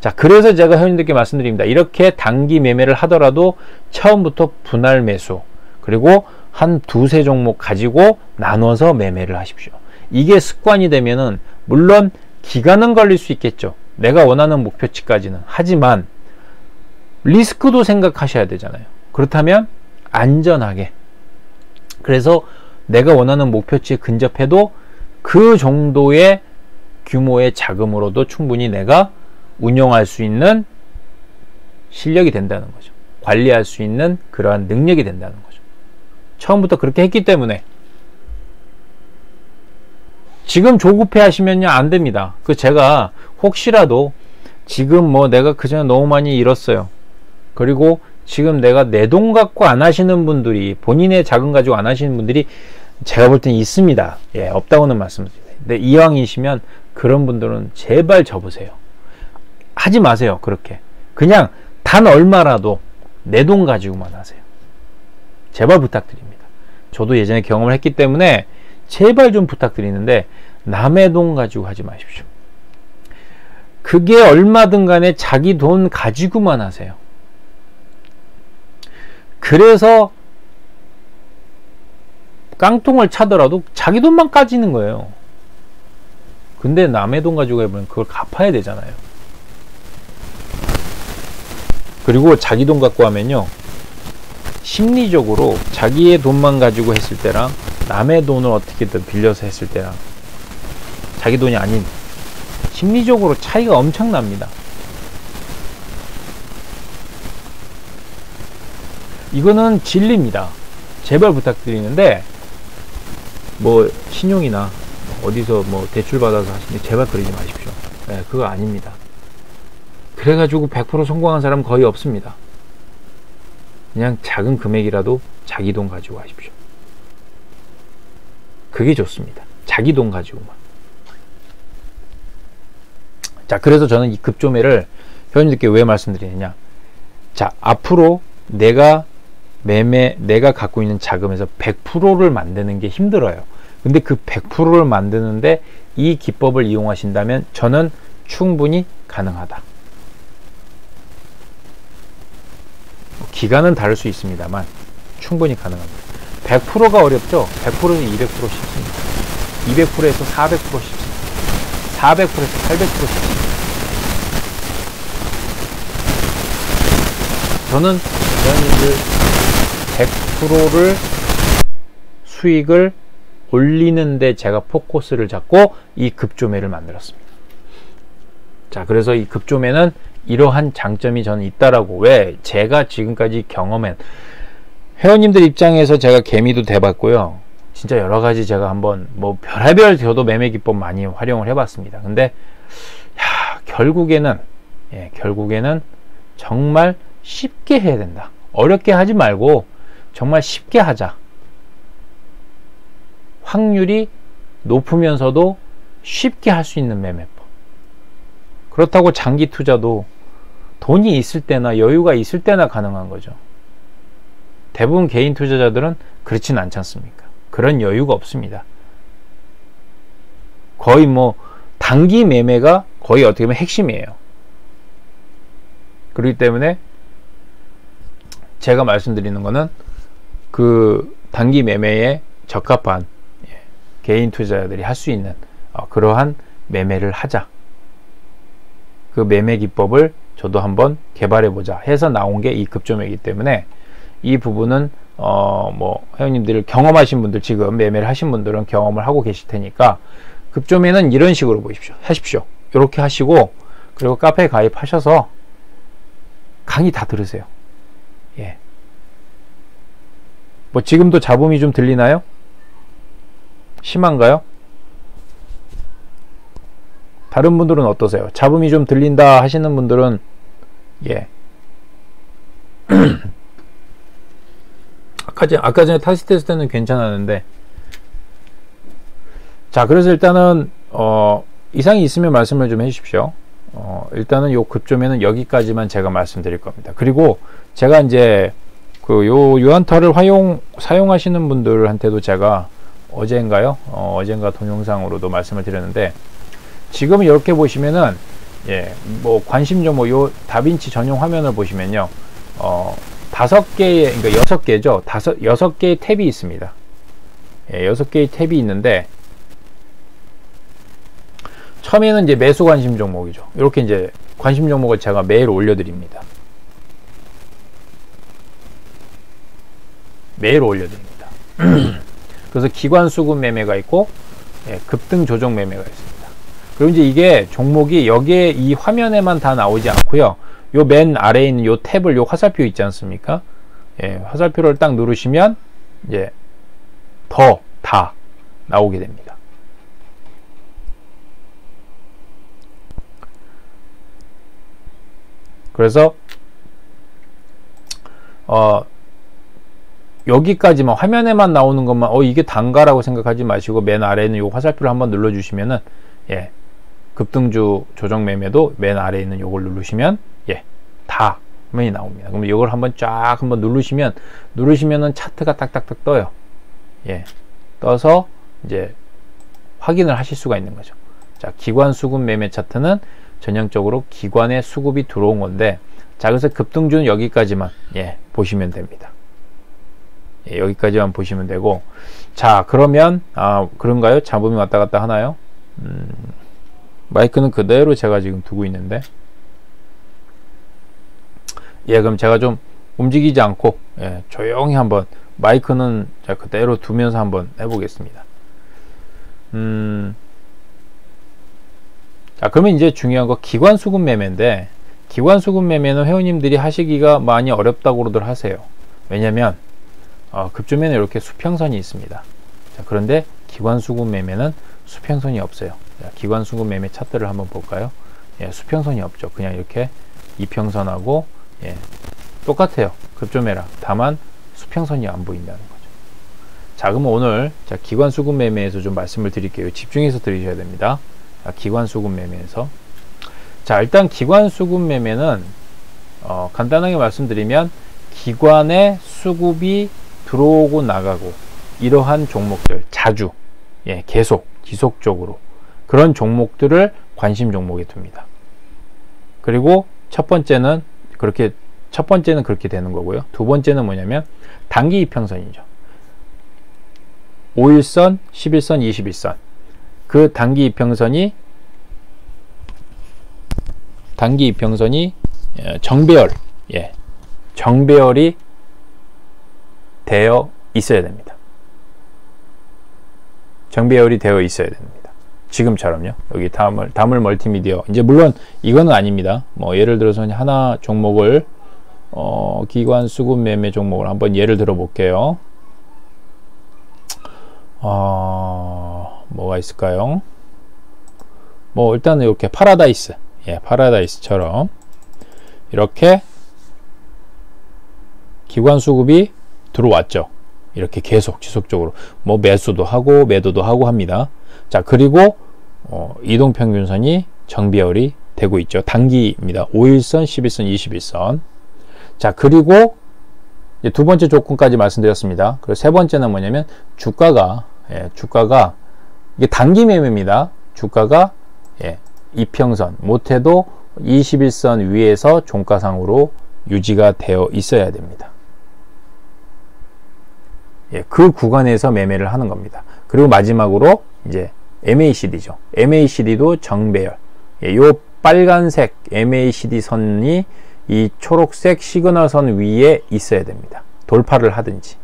자, 그래서 제가 회원님들께 말씀드립니다. 이렇게 단기 매매를 하더라도 처음부터 분할 매수, 그리고 한 두세 종목 가지고 나눠서 매매를 하십시오. 이게 습관이 되면은, 물론 기간은 걸릴 수 있겠죠. 내가 원하는 목표치까지는. 하지만 리스크도 생각하셔야 되잖아요. 그렇다면 안전하게, 그래서 내가 원하는 목표치에 근접해도 그 정도의 규모의 자금으로도 충분히 내가 운영할 수 있는 실력이 된다는 거죠. 관리할 수 있는 그러한 능력이 된다는 거죠. 처음부터 그렇게 했기 때문에. 지금 조급해 하시면요, 안 됩니다. 그 제가 혹시라도 지금 뭐 내가 그전에 너무 많이 잃었어요. 그리고 지금 내가 내 돈 갖고 안 하시는 분들이, 본인의 자금 가지고 안 하시는 분들이 제가 볼 땐 있습니다. 없다고는 말씀드립니다. 근데 이왕이시면 그런 분들은 제발 접으세요. 하지 마세요. 그렇게 그냥 단 얼마라도 내 돈 가지고만 하세요. 제발 부탁드립니다. 저도 예전에 경험을 했기 때문에 제발 좀 부탁드리는데, 남의 돈 가지고 하지 마십시오. 그게 얼마든 간에 자기 돈 가지고만 하세요. 그래서 깡통을 차더라도 자기 돈만 까지는 거예요. 근데 남의 돈 가지고 해보면 그걸 갚아야 되잖아요. 그리고 자기 돈 갖고 하면요, 심리적으로 자기의 돈만 가지고 했을 때랑 남의 돈을 어떻게든 빌려서 했을 때랑 자기 돈이 아닌, 심리적으로 차이가 엄청납니다. 이거는 진리입니다. 제발 부탁드리는데, 뭐 신용이나 어디서 뭐 대출 받아서 하시니 제발 그러지 마십시오. 그거 아닙니다. 그래가지고 100% 성공한 사람 거의 없습니다. 그냥 작은 금액이라도 자기 돈 가지고 하십시오. 그게 좋습니다. 자기 돈 가지고만. 자, 그래서 저는 이 급조매를 회원님들께 왜 말씀드리느냐. 자, 앞으로 내가 갖고 있는 자금에서 100%를 만드는 게 힘들어요. 근데 그 100%를 만드는데 이 기법을 이용하신다면 저는 충분히 가능하다. 기간은 다를 수 있습니다만 충분히 가능합니다. 100%가 어렵죠? 100%는 200% 쉽습니다. 200%에서 400% 쉽습니다. 400%에서 800% 쉽습니다. 저는 회원님들 100%를 수익을 올리는데 제가 포커스를 잡고 이 급조매를 만들었습니다. 자, 그래서 이 급조매는 이러한 장점이 저는 있다라고. 왜? 제가 지금까지 경험한 회원님들 입장에서 제가 개미도 대봤고요. 진짜 여러 가지 제가 한번 뭐 별의별 저도 매매 기법 많이 활용을 해봤습니다. 근데 결국에는 정말 쉽게 해야 된다. 어렵게 하지 말고 정말 쉽게 하자. 확률이 높으면서도 쉽게 할 수 있는 매매법. 그렇다고 장기 투자도 돈이 있을 때나 여유가 있을 때나 가능한 거죠. 대부분 개인 투자자들은 그렇진 않지 않습니까? 그런 여유가 없습니다. 거의 뭐 단기 매매가 거의 어떻게 보면 핵심이에요. 그렇기 때문에 제가 말씀드리는 거는 그 단기 매매에 적합한 개인 투자자들이 할 수 있는 그러한 매매를 하자. 그 매매 기법을 저도 한번 개발해 보자 해서 나온 게 이 급조매이기 때문에 이 부분은 뭐 회원님들 경험하신 분들, 지금 매매를 하신 분들은 경험을 하고 계실 테니까 급조매는 이런 식으로 하십시오. 이렇게 하시고, 그리고 카페에 가입하셔서 강의 다 들으세요. 예. 뭐 지금도 잡음이 좀 들리나요? 심한가요? 다른 분들은 어떠세요? 잡음이 좀 들린다 하시는 분들은 예. 아까 전에 테스트 때는 괜찮았는데, 자, 그래서 일단은 이상이 있으면 말씀을 좀 해주십시오. 일단은 요 급조매는 여기까지만 제가 말씀드릴 겁니다. 그리고 제가 이제 그 요 유한타를 사용하시는 분들한테도 제가 어젠가 동영상으로도 말씀을 드렸는데, 지금 이렇게 보시면은 예, 뭐 관심 종목 요 다빈치 전용 화면을 보시면요, 5개의, 그러니까 6개죠. 6개의 탭이 있습니다. 예, 6개의 탭이 있는데, 처음에는 이제 매수 관심 종목이죠. 이렇게 이제 관심 종목을 제가 매일 올려드립니다. 매일 올려드립니다. 그래서 기관 수급 매매가 있고, 예, 급등 조정 매매가 있습니다. 그리고 이제 이게 종목이 여기에 이 화면에만 다 나오지 않고요. 요 맨 아래에 있는 요 탭을, 요 화살표 있지 않습니까? 예, 화살표를 딱 누르시면 이제 다 나오게 됩니다. 그래서 여기까지만, 화면에만 나오는 것만 이게 단가라고 생각하지 마시고 맨 아래에 있는 요 화살표를 한번 눌러 주시면은 예, 급등주 조정 매매도 맨 아래에 있는 요걸 누르시면 예, 다 화면이 나옵니다. 그럼 이걸 한번 쫙 한번 누르시면은 차트가 딱딱딱 떠요. 예, 떠서 이제 확인을 하실 수가 있는 거죠. 자, 기관 수급 매매 차트는 전형적으로 기관의 수급이 들어온 건데, 자, 그래서 급등주는 여기까지만 예, 보시면 됩니다. 예, 여기까지만 보시면 되고, 자, 그러면 그런가요? 잡음이 왔다 갔다 하나요? 마이크는 그대로 제가 지금 두고 있는데, 예, 그럼 제가 좀 움직이지 않고 예, 조용히 한번 마이크는 제가 그대로 두면서 한번 해보겠습니다. 자, 그러면 이제 중요한 거 기관 수급 매매인데, 기관 수급 매매는 회원님들이 하시기가 많이 어렵다고 그러들 하세요. 왜냐면 급조매는 이렇게 수평선이 있습니다. 자, 그런데 기관 수급 매매는 수평선이 없어요. 자, 기관 수급 매매 차트를 한번 볼까요? 예, 수평선이 없죠. 그냥 이렇게 이평선하고 예, 똑같아요. 급조매랑. 다만 수평선이 안 보인다는 거죠. 자, 그러면 오늘 자, 기관 수급 매매에서 좀 말씀을 드릴게요. 집중해서 들으셔야 됩니다. 자, 기관 수급 매매에서. 자, 일단 기관 수급 매매는 간단하게 말씀드리면 기관의 수급이 들어오고 나가고 이러한 종목들, 자주 예, 계속 지속적으로 그런 종목들을 관심 종목에 둡니다. 그리고 첫 번째는 그렇게 되는 거고요. 두 번째는 뭐냐면 단기 이평선이죠. 5일선, 11선, 21선. 그 단기 이평선이 정배열, 예, 정배열이 되어 있어야 됩니다. 정배열이 되어 있어야 됩니다. 지금처럼요. 여기 다물 멀티미디어. 이제 물론 이거는 아닙니다. 뭐 예를 들어서 하나 종목을 기관 수급 매매 종목을 한번 예를 들어 볼게요. 뭐가 있을까요? 뭐 일단은 이렇게 파라다이스, 예, 파라다이스처럼 이렇게 기관 수급이 들어왔죠. 이렇게 계속 지속적으로 뭐 매수도 하고 매도도 하고 합니다. 자, 그리고 이동평균선이 정배열이 되고 있죠. 단기입니다. 5일선, 11선, 21선. 자, 그리고 이제 두 번째 조건까지 말씀드렸습니다. 그리고 세 번째는 뭐냐면 주가가 이게 단기 매매입니다. 주가가 이평선 못해도 21선 위에서 종가상으로 유지가 되어 있어야 됩니다. 그 구간에서 매매를 하는 겁니다. 그리고 마지막으로 이제 MACD죠. MACD도 정배열. 요 빨간색 MACD 선이 이 초록색 시그널 선 위에 있어야 됩니다. 돌파를 하든지,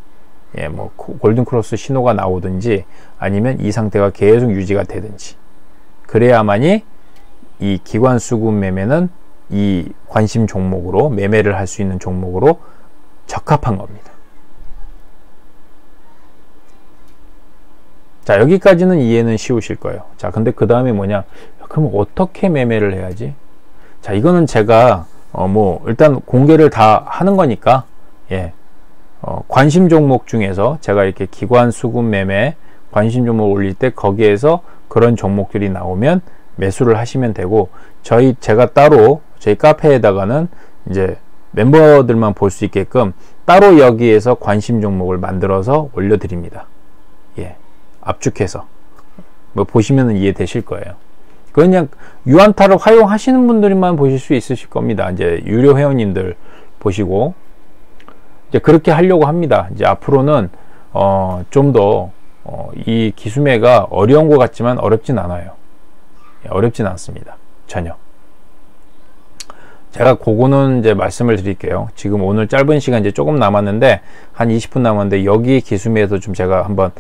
뭐 골든 크로스 신호가 나오든지, 아니면 이 상태가 계속 유지가 되든지, 그래야만이 이 기관 수급 매매는 이 관심 종목으로 매매를 할 수 있는 종목으로 적합한 겁니다. 자, 여기까지는 이해는 쉬우실 거예요. 자, 근데 그 다음에 뭐냐? 그럼 어떻게 매매를 해야지? 자, 이거는 제가 뭐 일단 공개를 다 하는 거니까, 관심 종목 중에서 제가 이렇게 기관 수급 매매 관심 종목 올릴 때 거기에서 그런 종목들이 나오면 매수를 하시면 되고, 제가 따로 저희 카페에다가는 이제 멤버들만 볼 수 있게끔 따로 여기에서 관심 종목을 만들어서 올려드립니다. 압축해서 뭐 보시면 이해되실 거예요. 그냥 유한타를 활용하시는 분들만 보실 수 있으실 겁니다. 이제 유료 회원님들 보시고 이제 그렇게 하려고 합니다. 이제 앞으로는 좀 더 이 기수매가 어려운 것 같지만 어렵진 않아요. 어렵진 않습니다. 전혀. 제가 그거는 이제 말씀을 드릴게요. 지금 오늘 짧은 시간 이제 조금 남았는데 한 20분 남았는데 여기 기수매에서 좀 제가 한번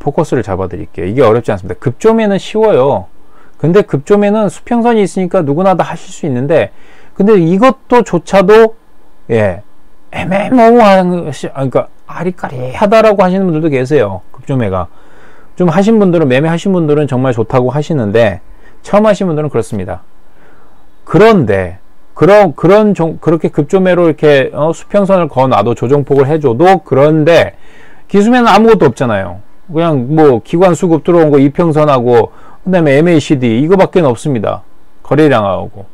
포커스를 잡아 드릴게요. 이게 어렵지 않습니다. 급조매는 쉬워요. 근데 급조매는 수평선이 있으니까 누구나 다 하실 수 있는데, 근데 이것도 조차도 애매모호한, 그러니까 아리까리하다라고 하시는 분들도 계세요. 급조매가 좀 하신 분들은, 매매 하신 분들은 정말 좋다고 하시는데, 처음 하신 분들은 그렇습니다. 그런데 그렇게 급조매로 이렇게 수평선을 그어놔도 조정폭을 해줘도, 그런데 기수매는 아무것도 없잖아요. 그냥 뭐 기관 수급 들어온 거 이평선하고 그 다음에 MACD 이거밖에 없습니다. 거래량하고.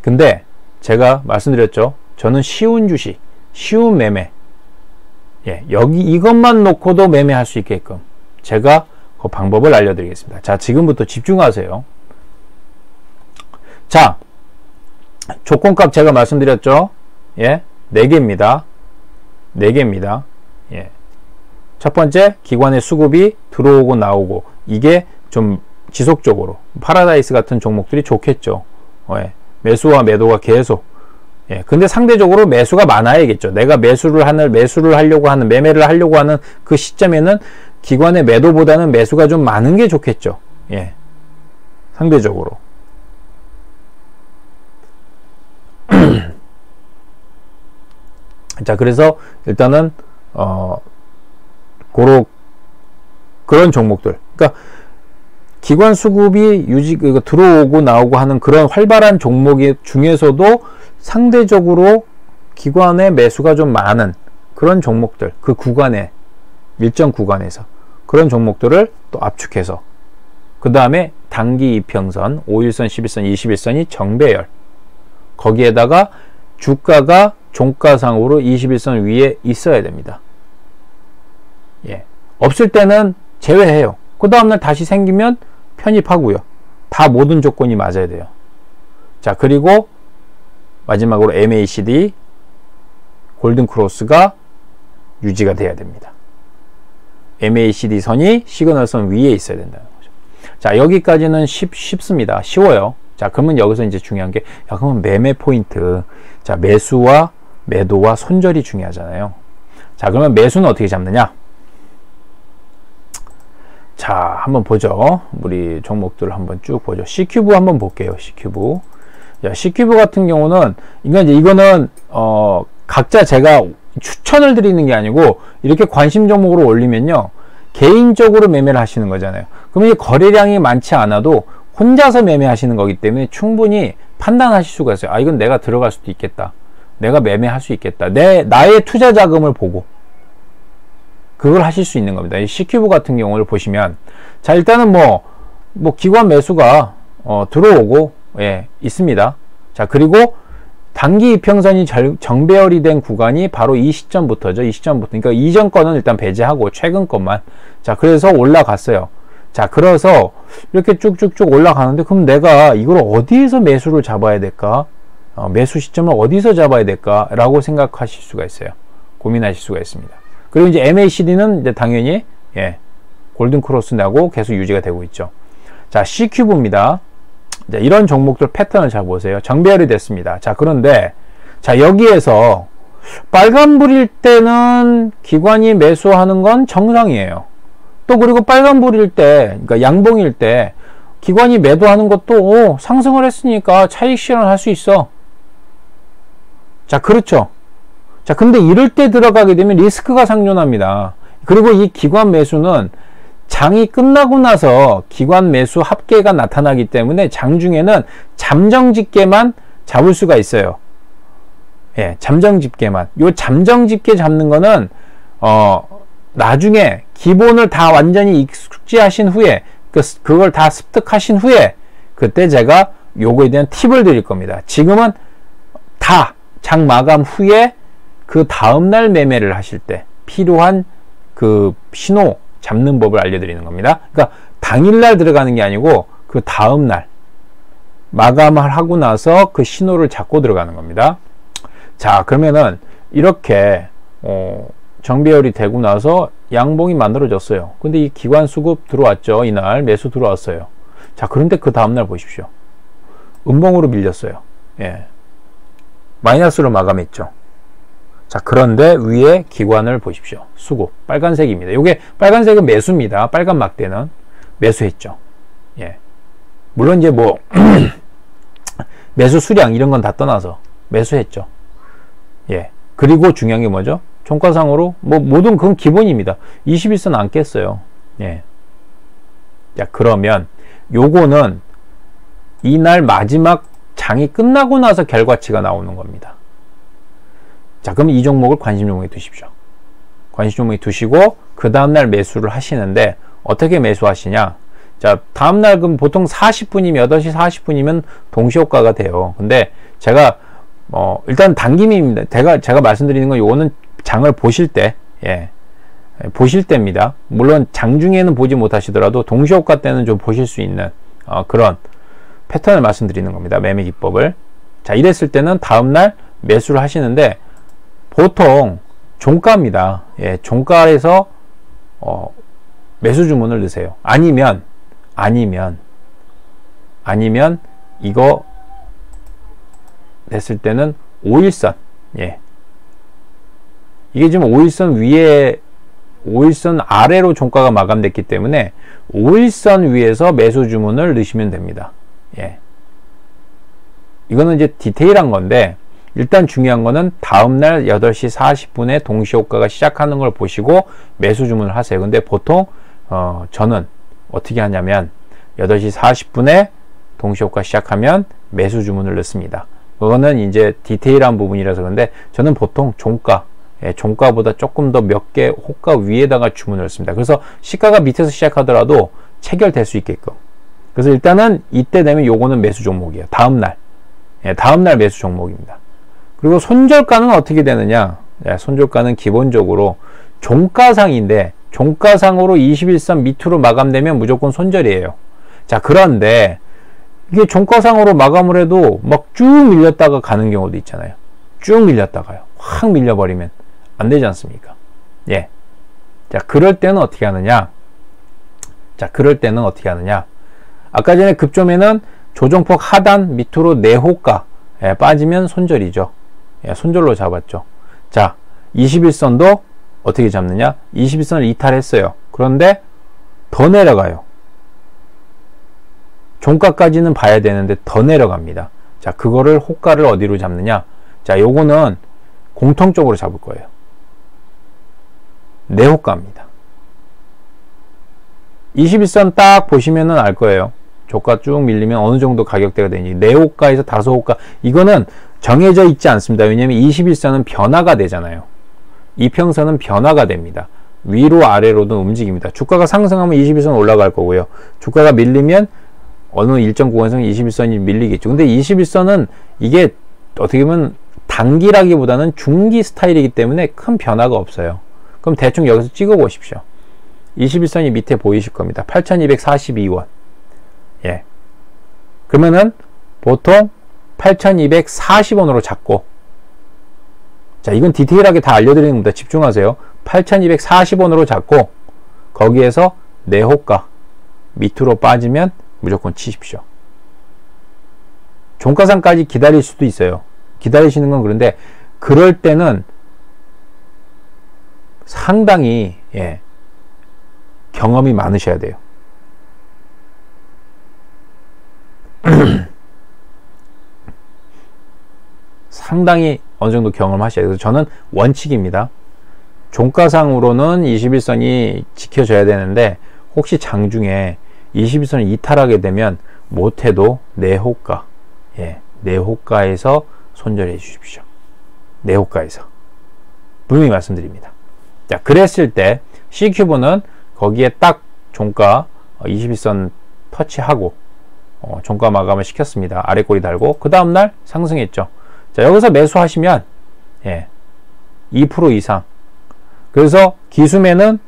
근데 제가 말씀드렸죠. 저는 쉬운 주식, 쉬운 매매, 여기 이것만 놓고도 매매할 수 있게끔 제가 그 방법을 알려드리겠습니다. 자, 지금부터 집중하세요. 자, 조건값 제가 말씀드렸죠. 4개입니다. 4개입니다. 첫 번째, 기관의 수급이 들어오고 나오고, 이게 좀 지속적으로, 파라다이스 같은 종목들이 좋겠죠. 매수와 매도가 계속. 근데 상대적으로 매수가 많아야겠죠. 내가 매매를 하려고 하는 그 시점에는 기관의 매도보다는 매수가 좀 많은 게 좋겠죠. 상대적으로. 자, 그래서 일단은 그런 종목들, 그러니까 기관 수급이 들어오고 나오고 하는 그런 활발한 종목 중에서도 상대적으로 기관의 매수가 좀 많은 그런 종목들, 그 구간에, 일정 구간에서 그런 종목들을 또 압축해서, 그 다음에 단기 이평선 5일선, 11선, 21선이 정배열, 거기에다가 주가가 종가상으로 21선 위에 있어야 됩니다. 없을 때는 제외해요. 그 다음날 다시 생기면 편입하고요. 다 모든 조건이 맞아야 돼요. 자, 그리고 마지막으로 MACD 골든 크로스가 유지가 돼야 됩니다. MACD 선이 시그널 선 위에 있어야 된다는 거죠. 자, 여기까지는 쉽습니다. 쉬워요. 자, 그러면 여기서 이제 중요한 게, 그러면 매매 포인트. 자, 매수와 매도와 손절이 중요하잖아요. 자, 그러면 매수는 어떻게 잡느냐? 자, 한번 보죠. 우리 종목들 한번 쭉 보죠. C큐브 한번 볼게요. C큐브. 자, C큐브 같은 경우는, 이거는, 각자 제가 추천을 드리는 게 아니고, 이렇게 관심 종목으로 올리면요, 개인적으로 매매를 하시는 거잖아요. 그러면 이 거래량이 많지 않아도 혼자서 매매하시는 거기 때문에 충분히 판단하실 수가 있어요. 아, 이건 내가 들어갈 수도 있겠다. 내가 매매할 수 있겠다. 나의 투자 자금을 보고 그걸 하실 수 있는 겁니다. 이 C큐브 같은 경우를 보시면, 자, 일단은 뭐 기관 매수가 들어오고, 예, 있습니다. 자, 그리고 단기 이평선이 정배열이 된 구간이 바로 이 시점부터죠. 이 시점부터. 그러니까 이전 거는 일단 배제하고 최근 것만. 자, 그래서 올라갔어요. 자, 그래서 이렇게 쭉쭉쭉 올라가는데, 그럼 내가 이걸 어디에서 매수를 잡아야 될까? 매수 시점을 어디서 잡아야 될까? 라고 생각하실 수가 있어요. 고민하실 수가 있습니다. 그리고 이제 MACD는 이제 당연히, 예, 골든 크로스 나고 계속 유지가 되고 있죠. 자, C큐브입니다. 자, 이런 종목들 패턴을 잘 보세요. 정배열이 됐습니다. 자, 그런데, 자, 여기에서 빨간불일 때는 기관이 매수하는 건 정상이에요. 또 그리고 빨간불일 때, 그러니까 양봉일 때 기관이 매도하는 것도 상승을 했으니까 차익 실현할 수 있어. 자, 그렇죠. 자, 근데 이럴 때 들어가게 되면 리스크가 상존합니다. 그리고 이 기관 매수는 장이 끝나고 나서 기관 매수 합계가 나타나기 때문에 장중에는 잠정 집계만 잡을 수가 있어요. 예, 잠정 집계만. 요 잠정 집계 잡는 거는 나중에 기본을 다 완전히 익숙지하신 후에 그걸 다 습득하신 후에 그때 제가 요거에 대한 팁을 드릴 겁니다. 지금은 다 장 마감 후에 그 다음날 매매를 하실 때 필요한 그 신호 잡는 법을 알려드리는 겁니다. 그러니까 당일날 들어가는 게 아니고 그 다음날 마감을 하고 나서 그 신호를 잡고 들어가는 겁니다. 자, 그러면은 이렇게 정배열이 되고 나서 양봉이 만들어졌어요. 근데 이 기관 수급 들어왔죠. 이날 매수 들어왔어요. 자, 그런데 그 다음날 보십시오. 음봉으로 밀렸어요. 예, 마이너스로 마감했죠. 자, 그런데 위에 기관을 보십시오. 수급 빨간색입니다. 이게 빨간색은 매수입니다. 빨간 막대는 매수했죠. 예, 물론 이제 뭐 매수 수량 이런 건 다 떠나서 매수했죠. 예, 그리고 중요한 게 뭐죠? 종가상으로 모든 그건 기본입니다. 21선 안 깼어요. 예. 자, 그러면 요거는 이날 마지막 장이 끝나고 나서 결과치가 나오는 겁니다. 자, 그럼 이 종목을 관심 종목에 두십시오. 관심 종목에 두시고 그 다음날 매수를 하시는데 어떻게 매수하시냐? 자, 다음날 그럼 보통 40분이면 8시 40분이면 동시효과가 돼요. 근데 제가 일단 단기입니다. 제가 말씀드리는 건 요거는 장을 보실 때, 예, 보실 때입니다. 물론 장중에는 보지 못하시더라도 동시효과 때는 좀 보실 수 있는 그런 패턴을 말씀드리는 겁니다. 매매 기법을. 자, 이랬을 때는 다음날 매수를 하시는데 보통 종가입니다. 예, 종가에서 매수 주문을 넣으세요. 아니면 이거 됐을 때는 5일선, 예, 이게 지금 5일선 위에 5일선 아래로 종가가 마감됐기 때문에 5일선 위에서 매수 주문을 넣으시면 됩니다. 예, 이거는 이제 디테일한 건데 일단 중요한 거는 다음날 8시 40분에 동시효과가 시작하는 걸 보시고 매수 주문을 하세요. 근데 보통 저는 어떻게 하냐면 8시 40분에 동시효과 시작하면 매수 주문을 넣습니다. 그거는 이제 디테일한 부분이라서 그런데 저는 보통 종가, 예, 종가보다 조금 더 몇 개 호가 위에다가 주문을 넣습니다. 그래서 시가가 밑에서 시작하더라도 체결될 수 있게끔. 그래서 일단은 이때 되면 요거는 매수 종목이에요. 다음날, 예, 다음날 매수 종목입니다. 그리고 손절가는 어떻게 되느냐? 예, 손절가는 기본적으로 종가상인데 종가상으로 21선 밑으로 마감되면 무조건 손절이에요. 자, 그런데 이게 종가상으로 마감을 해도 막 쭉 밀렸다가 가는 경우도 있잖아요. 쭉 밀렸다가요. 확 밀려버리면 안 되지 않습니까? 예. 자, 그럴 때는 어떻게 하느냐? 아까 전에 급점에는 조정폭 하단 밑으로 내호가, 예, 빠지면 손절이죠. 예, 손절로 잡았죠. 자, 21선도 어떻게 잡느냐? 21선을 이탈했어요. 그런데 더 내려가요. 종가까지는 봐야 되는데 더 내려갑니다. 자, 그거를 호가를 어디로 잡느냐? 자, 요거는 공통적으로 잡을 거예요. 내호가입니다. 21선 딱 보시면은 알 거예요. 조가 쭉 밀리면 어느 정도 가격대가 되는지. 내호가에서 다소호가, 이거는 정해져 있지 않습니다. 왜냐면 21선은 변화가 되잖아요. 이평선은 변화가 됩니다. 위로 아래로도 움직입니다. 주가가 상승하면 21선 올라갈 거고요. 주가가 밀리면 어느 일정 구간에서는 21선이 밀리겠죠. 근데 21선은 이게 어떻게 보면 단기라기보다는 중기 스타일이기 때문에 큰 변화가 없어요. 그럼 대충 여기서 찍어 보십시오. 21선이 밑에 보이실 겁니다. 8,242원. 예. 그러면은 보통 8,240원으로 잡고, 자, 이건 디테일하게 다 알려드리는 겁니다. 집중하세요. 8,240원으로 잡고 거기에서 내호가 밑으로 빠지면 무조건 치십시오. 종가상까지 기다릴 수도 있어요. 기다리시는 건 그런데 그럴 때는 상당히 경험이 많으셔야 돼요. 상당히 어느 정도 경험하셔야 돼요. 저는 원칙입니다. 종가상으로는 21선이 지켜져야 되는데 혹시 장중에 21선을 이탈하게 되면 못해도 내호가, 내호가에서 손절해 주십시오. 내호가에서 분명히 말씀드립니다. 자, 그랬을 때 C큐브는 거기에 딱 종가 21선 터치하고 종가 마감을 시켰습니다. 아래 꼬리 달고 그 다음날 상승했죠. 자, 여기서 매수하시면 2% 이상. 그래서 기수매는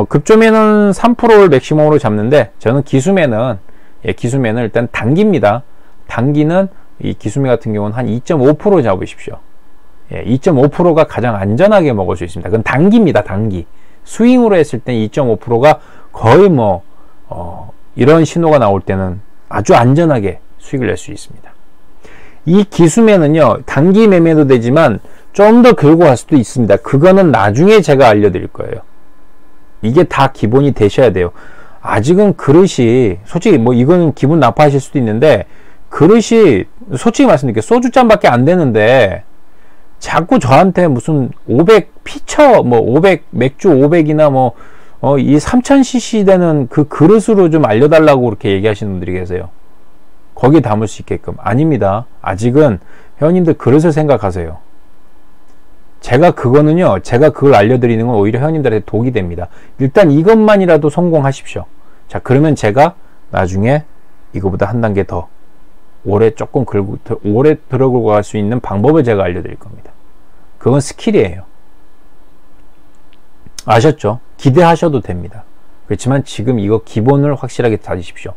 급조매는 3%를 맥시멈으로 잡는데 저는 기수매는 일단 단기입니다. 단기는 이 기수매 같은 경우는 한 2.5% 잡으십시오. 2.5%가 가장 안전하게 먹을 수 있습니다. 그건 단기입니다. 단기. 스윙으로 했을 때 2.5%가 거의 이런 신호가 나올 때는 아주 안전하게 수익을 낼 수 있습니다. 이 기수매는요, 단기 매매도 되지만 좀 더 긁고 갈 수도 있습니다. 그거는 나중에 제가 알려드릴 거예요. 이게 다 기본이 되셔야 돼요. 아직은 그릇이, 솔직히 이거는 기분 나빠하실 수도 있는데, 그릇이 솔직히 말씀드릴게요. 소주잔밖에 안 되는데 자꾸 저한테 무슨 500 피처 500 맥주 500이나 이 3000cc 되는 그 그릇으로 좀 알려달라고 그렇게 얘기하시는 분들이 계세요. 거기에 담을 수 있게끔. 아닙니다. 아직은 회원님들 그릇을 생각하세요. 제가 그걸 알려드리는 건 오히려 회원님들한테 독이 됩니다. 일단 이것만이라도 성공하십시오. 자, 그러면 제가 나중에 이거보다 한 단계 더 오래 들어가고 갈 수 있는 방법을 제가 알려드릴 겁니다. 그건 스킬이에요. 아셨죠? 기대하셔도 됩니다. 그렇지만 지금 이거 기본을 확실하게 다지십시오.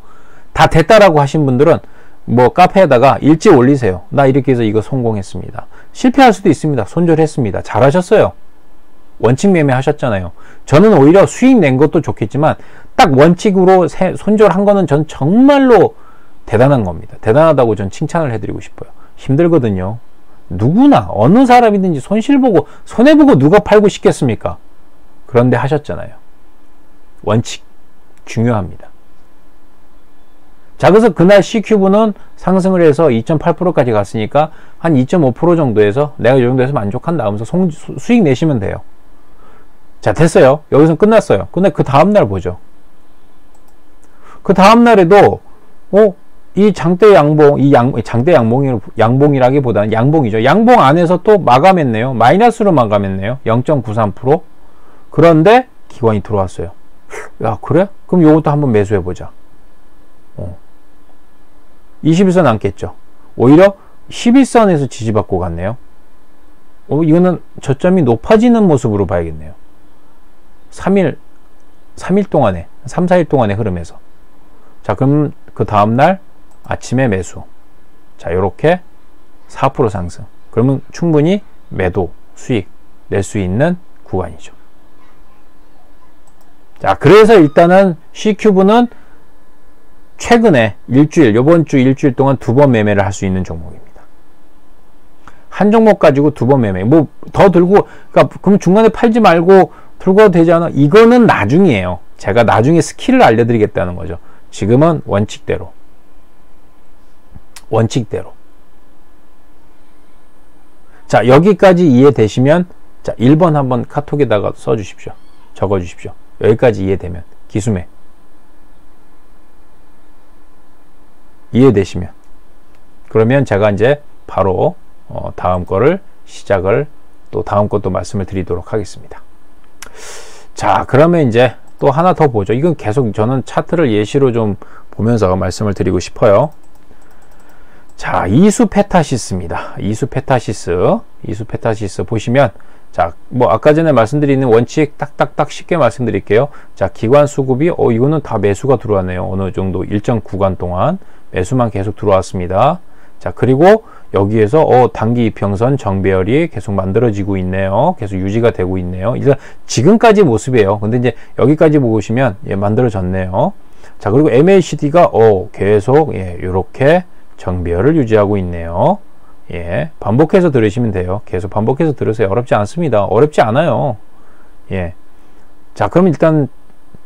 다 됐다라고 하신 분들은 카페에다가 일찍 올리세요. 나 이렇게 해서 이거 성공했습니다. 실패할 수도 있습니다. 손절했습니다. 잘하셨어요. 원칙 매매 하셨잖아요. 저는 오히려 수익 낸 것도 좋겠지만 딱 원칙으로 손절한 거는 전 정말로 대단한 겁니다. 대단하다고 전 칭찬을 해드리고 싶어요. 힘들거든요. 누구나 어느 사람이든지 손실보고 손해보고 누가 팔고 싶겠습니까? 그런데 하셨잖아요. 원칙 중요합니다. 자, 그래서 그날 C큐브는 상승을 해서 2.8%까지 갔으니까 한 2.5% 정도에서 내가 이 정도에서 만족한다 하면서 수익 내시면 돼요. 자, 됐어요. 여기서 끝났어요. 근데 그 다음날 보죠. 그 다음날에도 이 장대 양봉, 장대 양봉이라기보다는 양봉이죠. 양봉 안에서 또 마감했네요. 마이너스로 마감했네요. 0.93%. 그런데 기관이 들어왔어요. 야, 그래? 그럼 요것도 한번 매수해보자. 21선 안겠죠. 오히려 11선에서 지지받고 갔네요. 이거는 저점이 높아지는 모습으로 봐야겠네요. 3일 동안에, 3, 4일 동안의 흐름에서. 자, 그럼 그 다음날 아침에 매수. 자, 요렇게 4% 상승. 그러면 충분히 매도, 수익 낼 수 있는 구간이죠. 자, 그래서 일단은 C큐브는 최근에 이번 주 일주일 동안 2번 매매를 할 수 있는 종목입니다. 한 종목 가지고 2번 매매. 더 들고, 그럼 중간에 팔지 말고 풀고 되지 않아? 이거는 나중이에요. 제가 나중에 스킬을 알려드리겠다는 거죠. 지금은 원칙대로. 자, 여기까지 이해되시면, 자, 1번 한번 카톡에다가 써주십시오. 적어주십시오. 여기까지 이해되면. 기수매. 이해되시면. 그러면 제가 이제 바로 다음 거를 시작을, 또 다음 것도 말씀을 드리도록 하겠습니다. 자, 그러면 이제 또 하나 더 보죠. 이건 계속 저는 차트를 예시로 좀 보면서 말씀을 드리고 싶어요. 자, 이수페타시스입니다. 이수페타시스 보시면, 자, 뭐 아까 전에 말씀드리는 원칙 딱딱딱 쉽게 말씀드릴게요. 자, 기관 수급이 이거는 다 매수가 들어왔네요. 어느 정도 일정 구간 동안 매수만 계속 들어왔습니다. 자, 그리고 여기에서 단기 이평선 정배열이 계속 만들어지고 있네요. 계속 유지가 되고 있네요. 일단 지금까지 모습이에요. 근데 이제 여기까지 보시면 만들어졌네요. 자, 그리고 MACD가 계속 이렇게 정배열을 유지하고 있네요. 예, 반복해서 들으시면 돼요. 계속 반복해서 들으세요. 어렵지 않습니다. 어렵지 않아요. 예. 자, 그럼 일단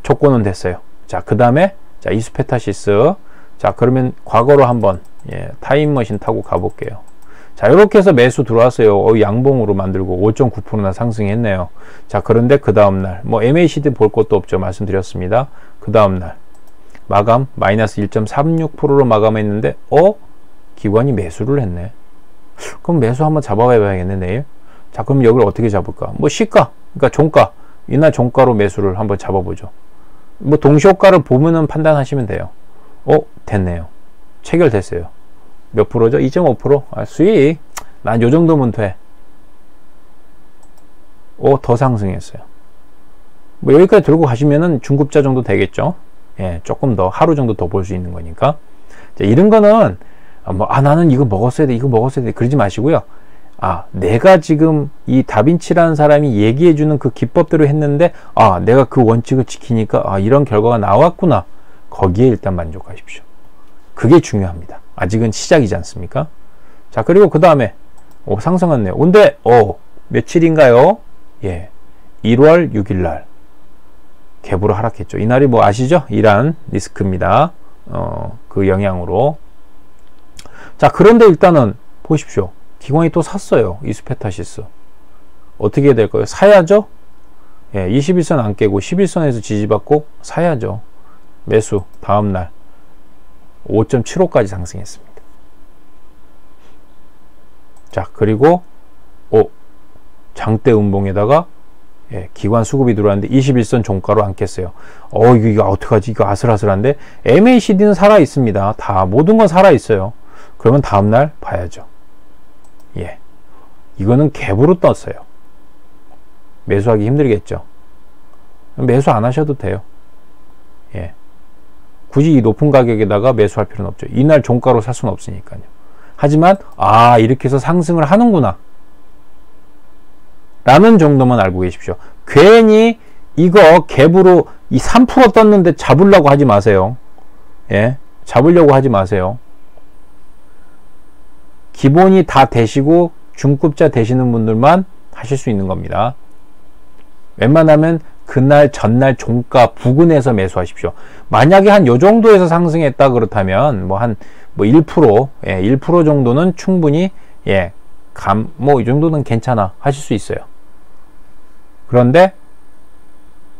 조건은 됐어요. 자, 그 다음에, 자, 이수페타시스. 자, 그러면 과거로 한번, 타임머신 타고 가볼게요. 자, 이렇게 해서 매수 들어왔어요. 양봉으로 만들고 5.9%나 상승했네요. 자, 그런데 그 다음날, 뭐, MACD 볼 것도 없죠. 말씀드렸습니다. 그 다음날, 마감, 마이너스 1.36%로 마감했는데, 기관이 매수를 했네. 그럼 매수 한번 잡아봐야겠네, 내일. 자, 그럼 여기를 어떻게 잡을까? 뭐, 시가, 그러니까 종가, 이날 종가로 매수를 한번 잡아보죠. 뭐, 동시효과를 보면은 판단하시면 돼요. 됐네요. 체결됐어요. 몇 프로죠? 2.5%? 수익. 난 요 정도면 돼. 더 상승했어요. 뭐, 여기까지 들고 가시면은 중급자 정도 되겠죠? 예, 조금 더, 하루 정도 더 볼 수 있는 거니까. 자, 이런 거는, 나는 이거 먹었어야 돼, 그러지 마시고요. 내가 지금 이 다빈치라는 사람이 얘기해주는 그 기법대로 했는데, 내가 그 원칙을 지키니까, 이런 결과가 나왔구나. 거기에 일단 만족하십시오. 그게 중요합니다. 아직은 시작이지 않습니까? 자, 그리고 그 다음에, 상승했네요. 근데, 며칠인가요? 예. 1월 6일날. 갭으로 하락했죠. 이날이 뭐 아시죠? 이란 리스크입니다. 그 영향으로. 자, 그런데 일단은 보십시오. 기관이 또 샀어요. 이수페타시스. 어떻게 해야 될까요? 사야죠? 예, 21선 안 깨고 11선에서 지지받고 사야죠. 매수. 다음날 5.75까지 상승했습니다. 자, 그리고 장대 음봉에다가 기관 수급이 들어왔는데 21선 종가로 안 깼어요. 이거 어떡하지? 이거 아슬아슬한데? MACD는 살아 있습니다. 다 모든 건 살아 있어요. 그러면 다음날 봐야죠. 예, 이거는 갭으로 떴어요. 매수하기 힘들겠죠. 매수 안 하셔도 돼요. 예, 굳이 이 높은 가격에다가 매수할 필요는 없죠. 이날 종가로 살 수는 없으니까요. 하지만 이렇게 해서 상승을 하는구나 라는 정도만 알고 계십시오. 괜히 이거 갭으로 이 3% 떴는데 잡으려고 하지 마세요. 예, 잡으려고 하지 마세요. 기본이 다 되시고 중급자 되시는 분들만 하실 수 있는 겁니다. 웬만하면 그날 전날 종가 부근에서 매수하십시오. 만약에 한 요 정도에서 상승했다 그렇다면 뭐 1%, 1% 정도는 충분히 이 정도는 괜찮아 하실 수 있어요. 그런데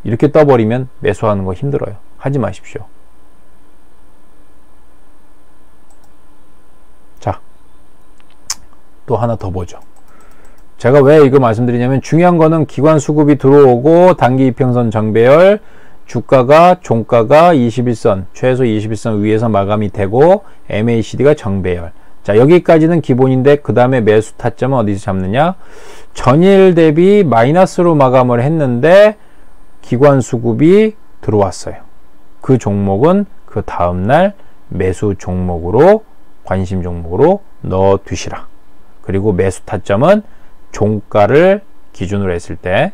이렇게 떠버리면 매수하는 거 힘들어요. 하지 마십시오. 자, 또 하나 더 보죠. 제가 왜 이거 말씀드리냐면 중요한 거는 기관 수급이 들어오고 단기 이평선 정배열, 주가가 종가가 21선 최소 21선 위에서 마감이 되고 MACD가 정배열. 자, 여기까지는 기본인데 그 다음에 매수 타점은 어디서 잡느냐? 전일 대비 마이너스로 마감을 했는데 기관 수급이 들어왔어요. 그 종목은 그 다음날 매수 종목으로, 관심 종목으로 넣어 두시라. 그리고 매수 타점은 종가를 기준으로 했을 때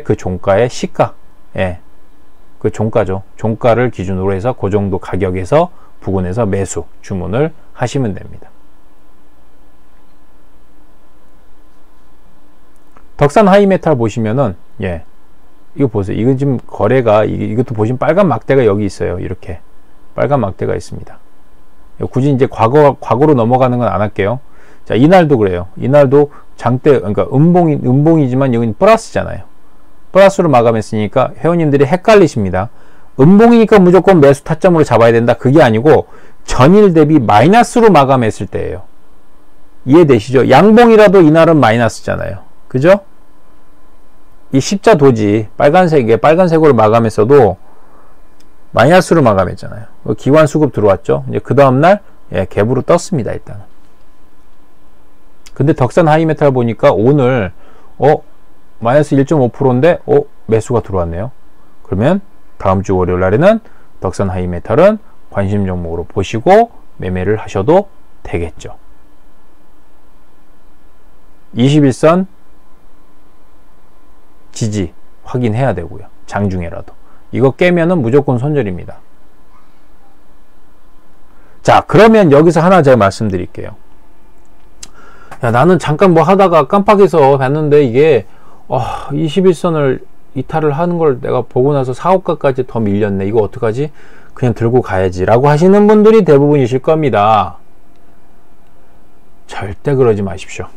그 종가의 시가, 그 종가죠. 종가를 기준으로 해서 그 정도 가격에서 부근에서 매수 주문을 하시면 됩니다. 덕산 하이메탈 보시면은, 예, 이거 보세요. 이건 지금 거래가, 이것도 보시면 빨간 막대가 여기 있어요. 이렇게 빨간 막대가 있습니다. 굳이 이제 과거로 넘어가는 건 안 할게요. 자, 이날도 그래요. 이날도 장대, 그러니까 음봉이지만 여기는 플러스잖아요. 플러스로 마감했으니까 회원님들이 헷갈리십니다. 음봉이니까 무조건 매수 타점으로 잡아야 된다. 그게 아니고 전일 대비 마이너스로 마감했을 때예요. 이해되시죠? 양봉이라도 이날은 마이너스잖아요. 그죠? 이 십자 도지 빨간색으로 마감했어도 마이너스로 마감했잖아요. 기관 수급 들어왔죠. 이제 그 다음날, 예, 갭으로 떴습니다. 일단은. 근데 덕산 하이메탈 보니까 오늘 마이너스 1.5%인데 매수가 들어왔네요. 그러면 다음 주 월요일 날에는 덕산 하이메탈은 관심 종목으로 보시고 매매를 하셔도 되겠죠. 21선 지지 확인해야 되고요. 장중에라도. 이거 깨면은 무조건 손절입니다. 자, 그러면 여기서 하나 제가 말씀드릴게요. 야, 나는 잠깐 뭐 하다가 깜빡해서 봤는데 이게 21선을 이탈을 하는 걸 내가 보고 나서 4호가까지 더 밀렸네. 이거 어떡하지? 그냥 들고 가야지 라고 하시는 분들이 대부분이실 겁니다. 절대 그러지 마십시오.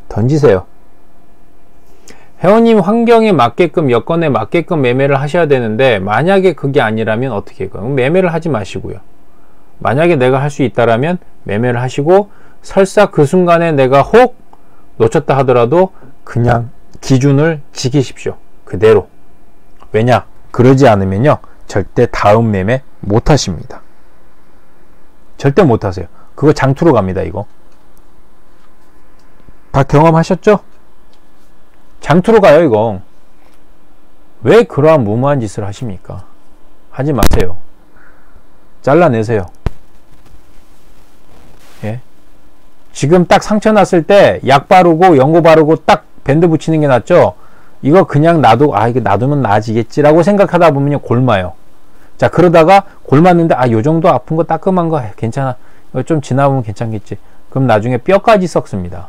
던지세요. 회원님 환경에 맞게끔, 여건에 맞게끔 매매를 하셔야 되는데, 만약에 그게 아니라면 어떻게 해요? 매매를 하지 마시고요. 만약에 내가 할 수 있다라면 매매를 하시고, 설사 그 순간에 내가 혹 놓쳤다 하더라도 그냥 기준을 지키십시오. 그대로. 왜냐? 그러지 않으면요, 절대 다음 매매 못 하십니다. 절대 못 하세요. 그거 장투로 갑니다. 이거 다 경험하셨죠? 장투로 가요. 이거 왜 그러한 무모한 짓을 하십니까? 하지 마세요. 잘라내세요. 예? 지금 딱 상처 났을 때 약 바르고 연고 바르고 딱 밴드 붙이는 게 낫죠? 이거 그냥 이거 놔두면 나아지겠지라고 생각하다 보면 골마요. 자, 그러다가 골맞는데 요 정도 아픈 거 따끔한 거 괜찮아. 이거 좀 지나보면 괜찮겠지. 그럼 나중에 뼈까지 썩습니다.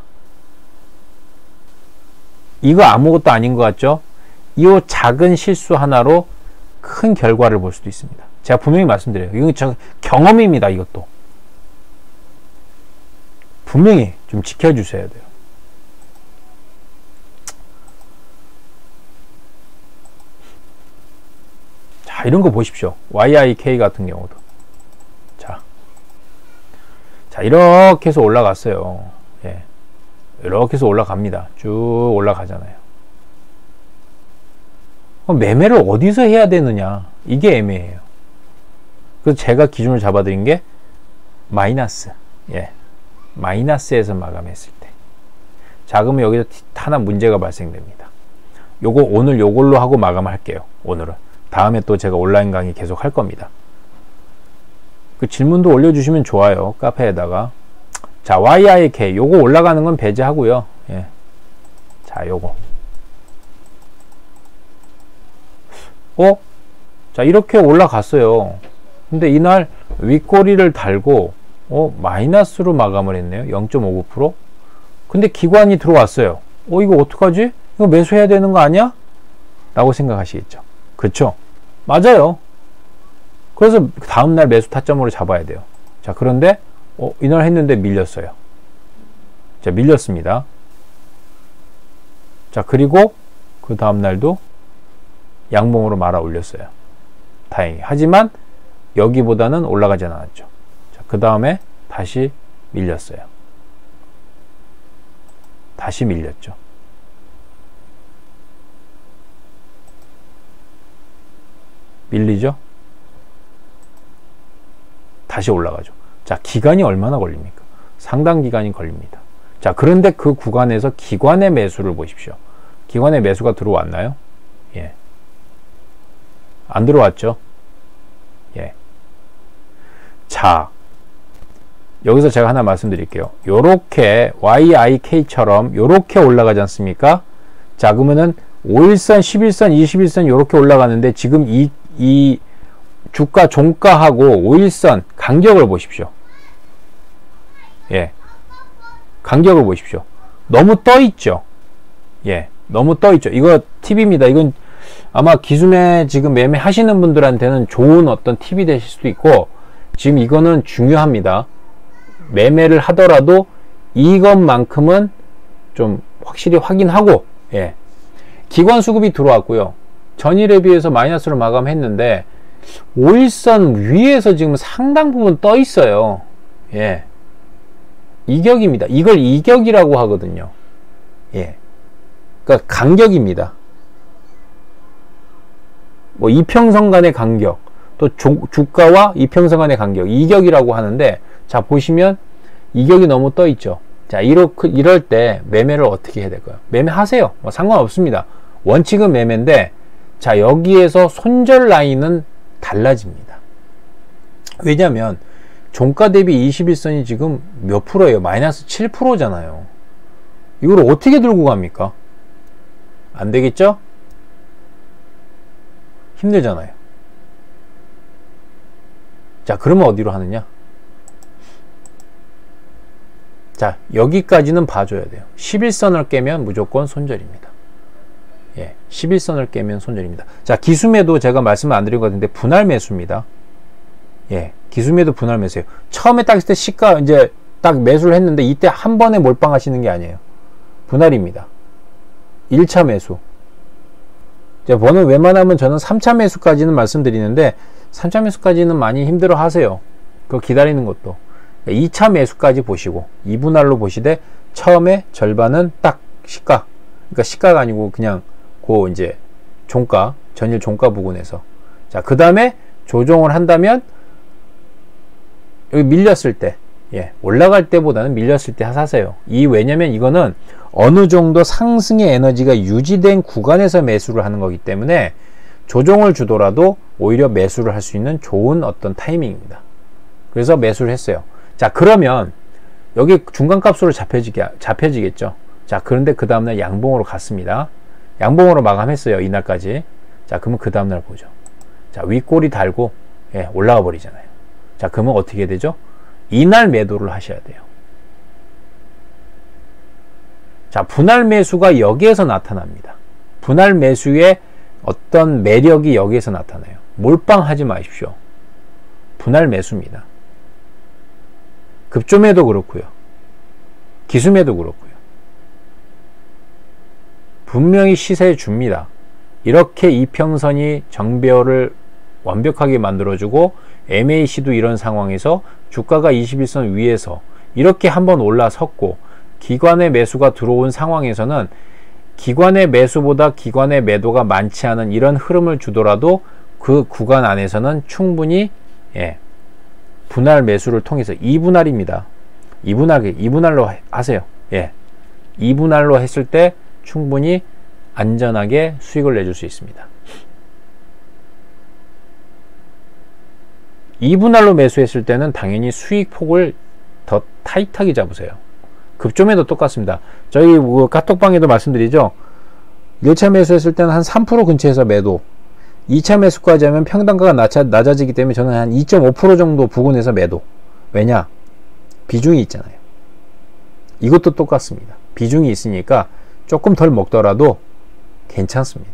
이거 아무것도 아닌 것 같죠? 이 작은 실수 하나로 큰 결과를 볼 수도 있습니다. 제가 분명히 말씀드려요. 이건 저 경험입니다. 이것도 분명히 좀 지켜주셔야 돼요. 자, 이런 거 보십시오. YIK 같은 경우도. 자, 이렇게 해서 올라갔어요. 예. 이렇게 해서 올라갑니다. 쭉 올라가잖아요. 매매를 어디서 해야 되느냐? 이게 애매해요. 그래서 제가 기준을 잡아드린 게 마이너스. 예. 마이너스에서 마감했을 때. 자, 그러면 여기서 하나 문제가 발생됩니다. 오늘 요걸로 하고 마감할게요. 오늘은. 다음에 또 제가 온라인 강의 계속 할 겁니다. 그 질문도 올려주시면 좋아요. 카페에다가. 자, YIK. 요거 올라가는 건 배제하고요. 예. 자, 요거. 자, 이렇게 올라갔어요. 근데 이날 윗꼬리를 달고, 마이너스로 마감을 했네요. 0.59%. 근데 기관이 들어왔어요. 이거 어떡하지? 이거 매수해야 되는 거 아니야? 라고 생각하시겠죠. 그쵸? 맞아요. 그래서 다음날 매수 타점으로 잡아야 돼요. 자, 그런데 이날 했는데 밀렸어요. 자, 밀렸습니다. 자, 그리고 그 다음날도 양봉으로 말아 올렸어요. 다행히. 하지만 여기보다는 올라가지 않았죠. 자, 그 다음에 다시 밀렸어요. 다시 밀렸죠. 밀리죠? 다시 올라가죠. 자, 기간이 얼마나 걸립니까? 상당 기간이 걸립니다. 자, 그런데 그 구간에서 기관의 매수를 보십시오. 기관의 매수가 들어왔나요? 예. 안 들어왔죠? 예. 자, 여기서 제가 하나 말씀드릴게요. 요렇게 YIK처럼 요렇게 올라가지 않습니까? 자, 그러면은 5일선, 11선, 21선 요렇게 올라가는데 지금 이 주가 종가하고 5일선 간격을 보십시오. 예. 간격을 보십시오. 너무 떠 있죠. 예. 너무 떠 있죠. 이거 팁입니다. 이건 아마 기술매 지금 매매 하시는 분들한테는 좋은 어떤 팁이 되실 수도 있고, 지금 이거는 중요합니다. 매매를 하더라도 이것만큼은 좀 확실히 확인하고, 예. 기관 수급이 들어왔고요. 전일에 비해서 마이너스로 마감했는데 5일선 위에서 지금 상당 부분 떠 있어요. 예. 이격입니다. 이걸 이격이라고 하거든요. 예. 그러니까 간격입니다. 뭐 이평선 간의 간격, 또 주가와 이평선 간의 간격, 이격이라고 하는데, 자 보시면 이격이 너무 떠 있죠. 자 이럴 때 매매를 어떻게 해야 될까요? 매매하세요. 뭐 상관없습니다. 원칙은 매매인데, 자 여기에서 손절 라인은 달라집니다. 왜냐하면 종가 대비 21선이 지금 몇 프로예요? 마이너스 7%잖아요. 이걸 어떻게 들고 갑니까? 안 되겠죠? 힘들잖아요. 자 그러면 어디로 하느냐? 자 여기까지는 봐줘야 돼요. 11선을 깨면 무조건 손절입니다. 예, 11선을 깨면 손절입니다. 자 기수매도 제가 말씀을 안 드린 것 같은데 분할 매수입니다. 예, 기수매도 분할 매수예요. 처음에 딱 했을 때 시가 이제 딱 매수를 했는데, 이때 한 번에 몰빵하시는 게 아니에요. 분할입니다. 1차 매수. 저는 웬만하면 저는 3차 매수까지는 말씀드리는데, 3차 매수까지는 많이 힘들어 하세요. 그거 기다리는 것도. 2차 매수까지 보시고 2분할로 보시되, 처음에 절반은 딱 시가, 그러니까 시가가 아니고 그냥 그 이제 종가, 전일 종가 부근에서, 자 그 다음에 조정을 한다면 여기 밀렸을 때, 예, 올라갈 때보다는 밀렸을 때 사세요. 왜냐면 이거는 어느 정도 상승의 에너지가 유지된 구간에서 매수를 하는 거기 때문에 조정을 주더라도 오히려 매수를 할 수 있는 좋은 어떤 타이밍입니다. 그래서 매수를 했어요. 자 그러면 여기 중간값으로 잡혀지겠죠. 자 그런데 그 다음날 양봉으로 갔습니다. 양봉으로 마감했어요. 이날까지. 자 그러면 그 다음날 보죠. 자 윗꼬리 달고, 예, 올라가 버리잖아요. 자 그러면 어떻게 되죠? 이날 매도를 하셔야 돼요. 자 분할 매수가 여기에서 나타납니다. 분할 매수의 어떤 매력이 여기에서 나타나요. 몰빵하지 마십시오. 분할 매수입니다. 급조매도 그렇고요. 기수매도 그렇고요. 분명히 시세 줍니다. 이렇게 이평선이 정배열을 완벽하게 만들어주고, MAC도 이런 상황에서 주가가 21선 위에서 이렇게 한번 올라섰고, 기관의 매수가 들어온 상황에서는 기관의 매수보다 기관의 매도가 많지 않은 이런 흐름을 주더라도 그 구간 안에서는 충분히, 예, 분할 매수를 통해서 2분할입니다. 2분할로 하세요. 예, 2분할로 했을 때 충분히 안전하게 수익을 내줄 수 있습니다. 2분할로 매수했을 때는 당연히 수익 폭을 더 타이트하게 잡으세요. 급조매도 똑같습니다. 저희 카톡방에도 말씀드리죠. 1차 매수했을 때는 한 3% 근처에서 매도, 2차 매수까지 하면 평단가가 낮아지기 때문에 저는 한 2.5% 정도 부근에서 매도. 왜냐? 비중이 있잖아요. 이것도 똑같습니다. 비중이 있으니까 조금 덜 먹더라도 괜찮습니다.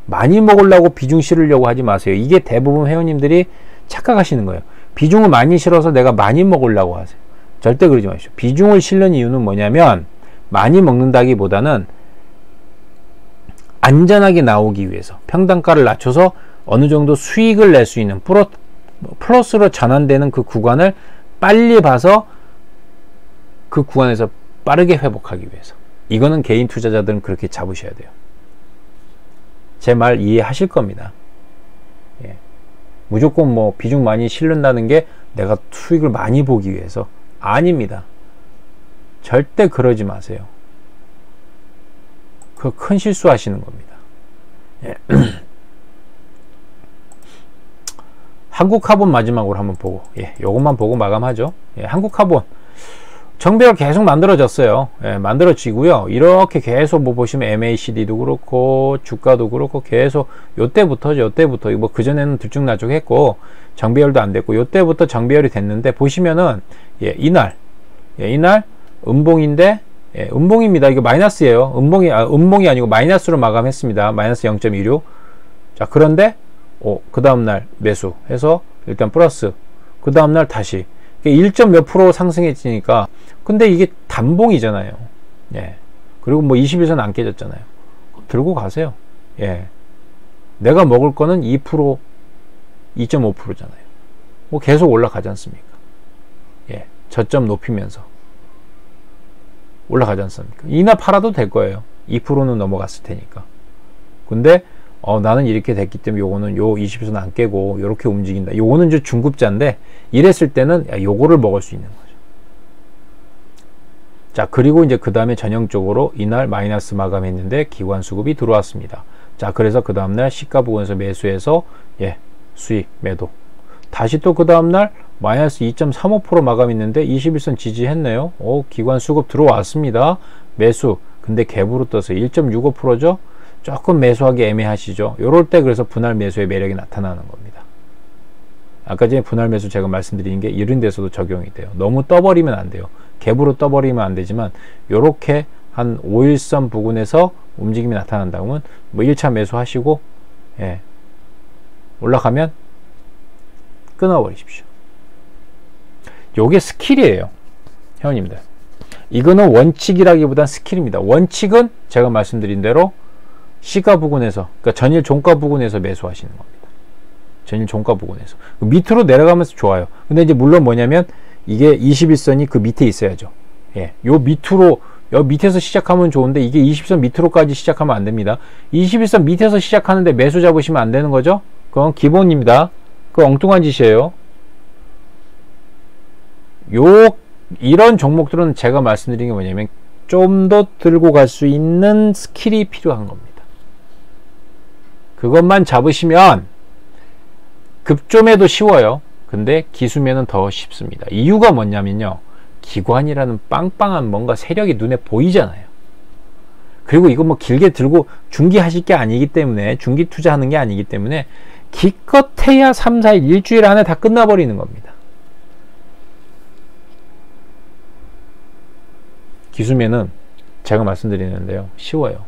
많이 먹으려고 비중 실으려고 하지 마세요. 이게 대부분 회원님들이 착각하시는 거예요. 비중을 많이 실어서 내가 많이 먹으려고 하세요. 절대 그러지 마십시오. 비중을 실는 이유는 뭐냐면, 많이 먹는다기보다는 안전하게 나오기 위해서 평단가를 낮춰서 어느 정도 수익을 낼 수 있는 플러스로 전환되는 그 구간을 빨리 봐서 그 구간에서 빠르게 회복하기 위해서. 이거는 개인 투자자들은 그렇게 잡으셔야 돼요. 제 말 이해하실 겁니다. 예. 무조건 뭐 비중 많이 실른다는 게 내가 수익을 많이 보기 위해서 아닙니다. 절대 그러지 마세요. 그 큰 실수 하시는 겁니다. 예. 한국카본 마지막으로 한번 보고, 예, 요것만 보고 마감하죠. 예, 한국카본 정배열 계속 만들어졌어요. 예, 만들어지고요. 이렇게 계속 뭐 보시면 MACD도 그렇고 주가도 그렇고 계속 요때부터죠. 요때부터 뭐 그전에는 들쭉날쭉 했고 정배열도 안 됐고 요때부터 정배열이 됐는데, 보시면은, 예, 이날, 예, 이날 음봉인데, 예, 음봉입니다. 이거 마이너스예요. 음봉이 아니고 마이너스로 마감했습니다. 마이너스 0.26. 자, 그런데 그 다음날 매수 해서 일단 플러스, 그 다음날 다시 1점 몇 프로 상승했으니까, 근데 이게 단봉이잖아요. 예. 그리고 뭐 21선 안 깨졌잖아요. 들고 가세요. 예. 내가 먹을 거는 2%, 2.5%잖아요. 뭐 계속 올라가지 않습니까? 예. 저점 높이면서 올라가지 않습니까? 이나 팔아도 될 거예요. 2%는 넘어갔을 테니까. 근데 나는 이렇게 됐기 때문에 요거는 요 20선 안 깨고 요렇게 움직인다. 요거는 이제 중급자인데, 이랬을 때는 요거를 먹을 수 있는 거죠. 자, 그리고 이제 그 다음에 전형적으로 이날 마이너스 마감했는데 기관 수급이 들어왔습니다. 자, 그래서 그 다음날 시가 부근에서 매수해서 수익 매도. 다시 또 그 다음날 마이너스 2.35% 마감했는데 21선 지지했네요. 기관 수급 들어왔습니다. 매수. 근데 갭으로 떠서 1.65%죠. 조금 매수하기 애매하시죠. 요럴 때 그래서 분할 매수의 매력이 나타나는 겁니다. 아까 전에 분할 매수 제가 말씀드린 게 이런 데서도 적용이 돼요. 너무 떠버리면 안 돼요. 갭으로 떠버리면 안 되지만, 요렇게 한 5일선 부근에서 움직임이 나타난다 그러면 뭐 1차 매수하시고 올라가면 끊어버리십시오. 요게 스킬이에요, 회원님들. 이거는 원칙이라기보단 스킬입니다. 원칙은 제가 말씀드린 대로 시가 부근에서, 그러니까 전일 종가 부근에서 매수하시는 겁니다. 전일 종가 부근에서 밑으로 내려가면서 좋아요. 근데 이제 물론 뭐냐면, 이게 21선이 그 밑에 있어야죠. 요 밑으로, 요 밑에서 시작하면 좋은데, 이게 20선 밑으로까지 시작하면 안 됩니다. 21선 밑에서 시작하는데 매수 잡으시면 안 되는 거죠. 그건 기본입니다. 그 엉뚱한 짓이에요. 이런 종목들은 제가 말씀드린 게 뭐냐면, 좀 더 들고 갈 수 있는 스킬이 필요한 겁니다. 그것만 잡으시면 급조매도 쉬워요. 근데 기수매는 더 쉽습니다. 이유가 뭐냐면요, 기관이라는 빵빵한 뭔가 세력이 눈에 보이잖아요. 그리고 이거 뭐 길게 들고 중기하실 게 아니기 때문에, 중기 투자하는 게 아니기 때문에, 기껏해야 3, 4일, 일주일 안에 다 끝나버리는 겁니다. 기수매는 제가 말씀드리는데요, 쉬워요.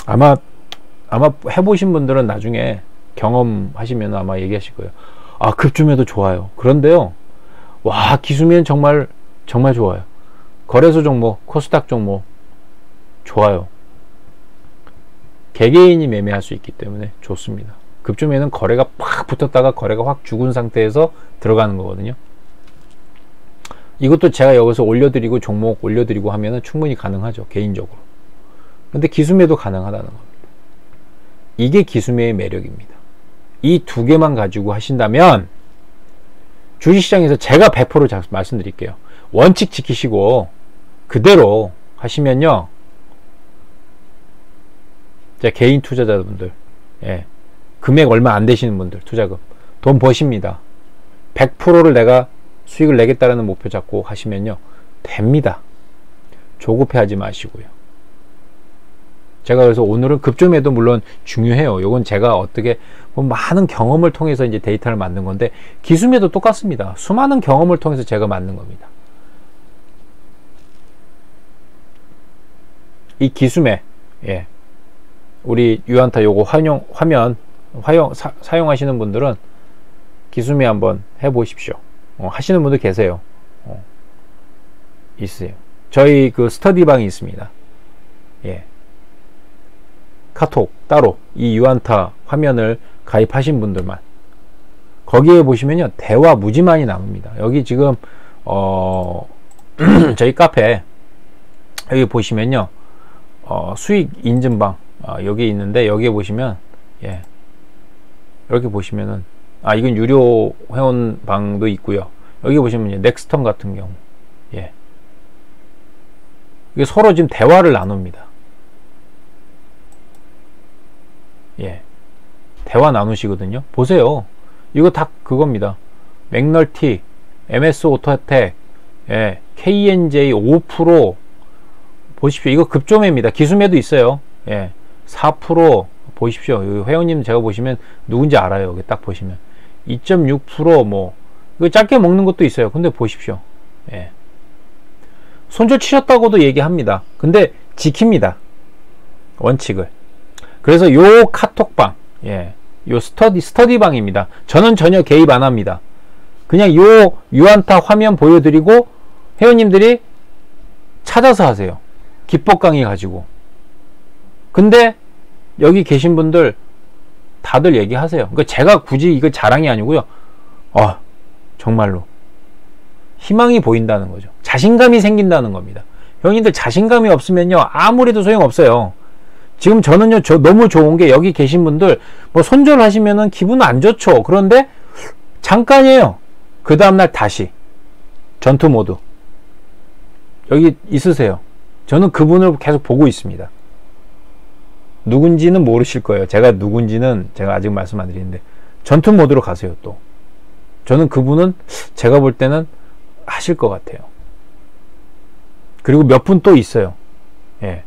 아마 해보신 분들은 나중에 경험하시면 아마 얘기하실 거예요. 급주매도 좋아요. 그런데요, 와, 기수매는 정말 좋아요. 거래소 종목, 코스닥 종목 좋아요. 개개인이 매매할 수 있기 때문에 좋습니다. 급주매는 거래가 팍 붙었다가 거래가 확 죽은 상태에서 들어가는 거거든요. 이것도 제가 여기서 올려드리고 종목 올려드리고 하면은 충분히 가능하죠, 개인적으로. 근데 기수매도 가능하다는 겁니다. 이게 기수매의 매력입니다. 이 두 개만 가지고 하신다면, 주식시장에서 제가 100% 말씀드릴게요. 원칙 지키시고 그대로 하시면요, 개인 투자자분들, 금액 얼마 안 되시는 분들, 투자금 돈 버십니다. 100%를 내가 수익을 내겠다라는 목표 잡고 하시면요, 됩니다. 조급해하지 마시고요. 제가 그래서 오늘은 급조매도 물론 중요해요. 이건 제가 어떻게 많은 경험을 통해서 이제 데이터를 만든 건데, 기수매도 똑같습니다. 수많은 경험을 통해서 제가 만든 겁니다. 이 기수매, 우리 유한타 요거 사용하시는 분들은 기수매 한번 해보십시오. 하시는 분들 계세요. 있어요. 저희 그 스터디방이 있습니다. 카톡 따로 이 유한타 화면을 가입하신 분들만, 거기에 보시면요, 대화 무지 많이 나옵니다. 여기 지금 저희 카페 여기 보시면요, 수익 인증방 여기 있는데, 여기에 보시면 이렇게 보시면은, 이건 유료 회원방도 있고요. 여기 보시면 넥스턴 같은 경우 이게 서로 지금 대화를 나눕니다. 대화 나누시거든요. 보세요. 이거 다 그겁니다. 맥널티, MS 오토텍, KNJ 5% 보십시오. 이거 급조매입니다. 기수매도 있어요. 4% 보십시오. 회원님 제가 보시면 누군지 알아요. 여기 딱 보시면 2.6% 뭐 이거 짧게 먹는 것도 있어요. 근데 보십시오. 손절 치셨다고도 얘기합니다. 근데 지킵니다. 원칙을. 그래서 요 카톡방, 예, 요 스터디방입니다. 저는 전혀 개입 안 합니다. 그냥 요 유안타 화면 보여드리고 회원님들이 찾아서 하세요. 기법 강의 가지고. 근데 여기 계신 분들 다들 얘기하세요. 그러니까 제가 굳이 이거 자랑이 아니고요. 정말로 희망이 보인다는 거죠. 자신감이 생긴다는 겁니다. 형님들 자신감이 없으면요 아무래도 소용없어요. 지금 저는요 너무 좋은 게 여기 계신 분들 뭐 손절하시면은 기분 안 좋죠. 그런데 잠깐이에요. 그 다음날 다시 전투 모드 여기 있으세요. 저는 그분을 계속 보고 있습니다. 누군지는 모르실 거예요. 제가 누군지는 제가 아직 말씀 안 드리는데 전투 모드로 가세요. 또 저는 그분은 제가 볼 때는 하실 것 같아요. 그리고 몇 분 또 있어요. 예.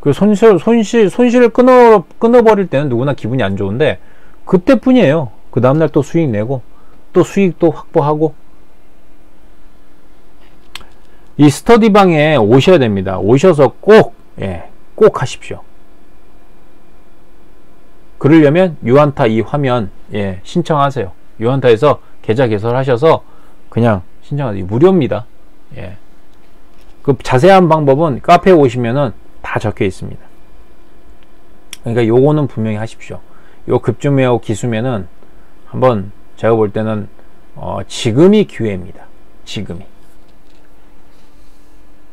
그 손실을 끊어버릴 때는 누구나 기분이 안 좋은데 그때뿐이에요. 그 다음날 또 수익 내고 또 수익도 확보하고. 이 스터디방에 오셔야 됩니다. 오셔서 꼭 하십시오. 그러려면 유안타 이 화면 신청하세요. 유안타에서 계좌 개설하셔서 그냥 신청하세요. 무료입니다. 예. 그 자세한 방법은 카페에 오시면은 다 적혀 있습니다. 그러니까 요거는 분명히 하십시오. 요 급조매하고 기수매는 한번 제가 볼 때는 지금이 기회입니다. 지금이.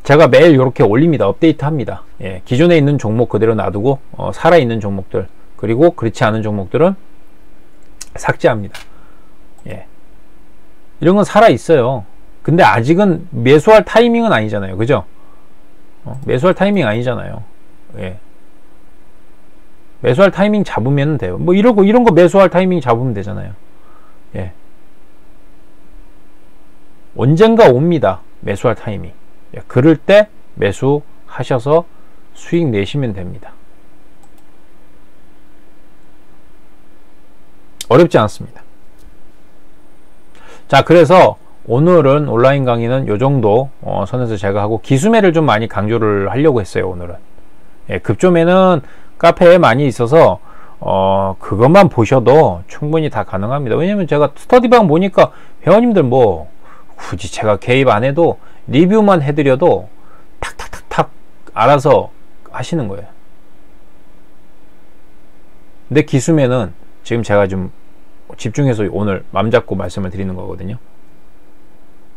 제가 매일 이렇게 올립니다. 업데이트 합니다. 예. 기존에 있는 종목 그대로 놔두고 살아있는 종목들 그리고 그렇지 않은 종목들은 삭제합니다. 예. 이런 건 살아있어요. 근데 아직은 매수할 타이밍은 아니잖아요. 그죠? 매수할 타이밍 아니잖아요. 예. 매수할 타이밍 잡으면 돼요. 뭐 이런 거 매수할 타이밍 잡으면 되잖아요. 예. 언젠가 옵니다. 매수할 타이밍. 예. 그럴 때 매수하셔서 수익 내시면 됩니다. 어렵지 않습니다. 자, 그래서 오늘은 온라인 강의는 요 정도 선에서 제가 하고 기수매를 좀 많이 강조를 하려고 했어요. 오늘은. 예, 급조매는 카페에 많이 있어서 그것만 보셔도 충분히 다 가능합니다. 왜냐면 제가 스터디방 보니까 회원님들 뭐 굳이 제가 개입 안 해도 리뷰만 해드려도 탁탁탁탁 알아서 하시는 거예요. 근데 기수매는 지금 제가 좀 집중해서 오늘 맘 잡고 말씀을 드리는 거거든요.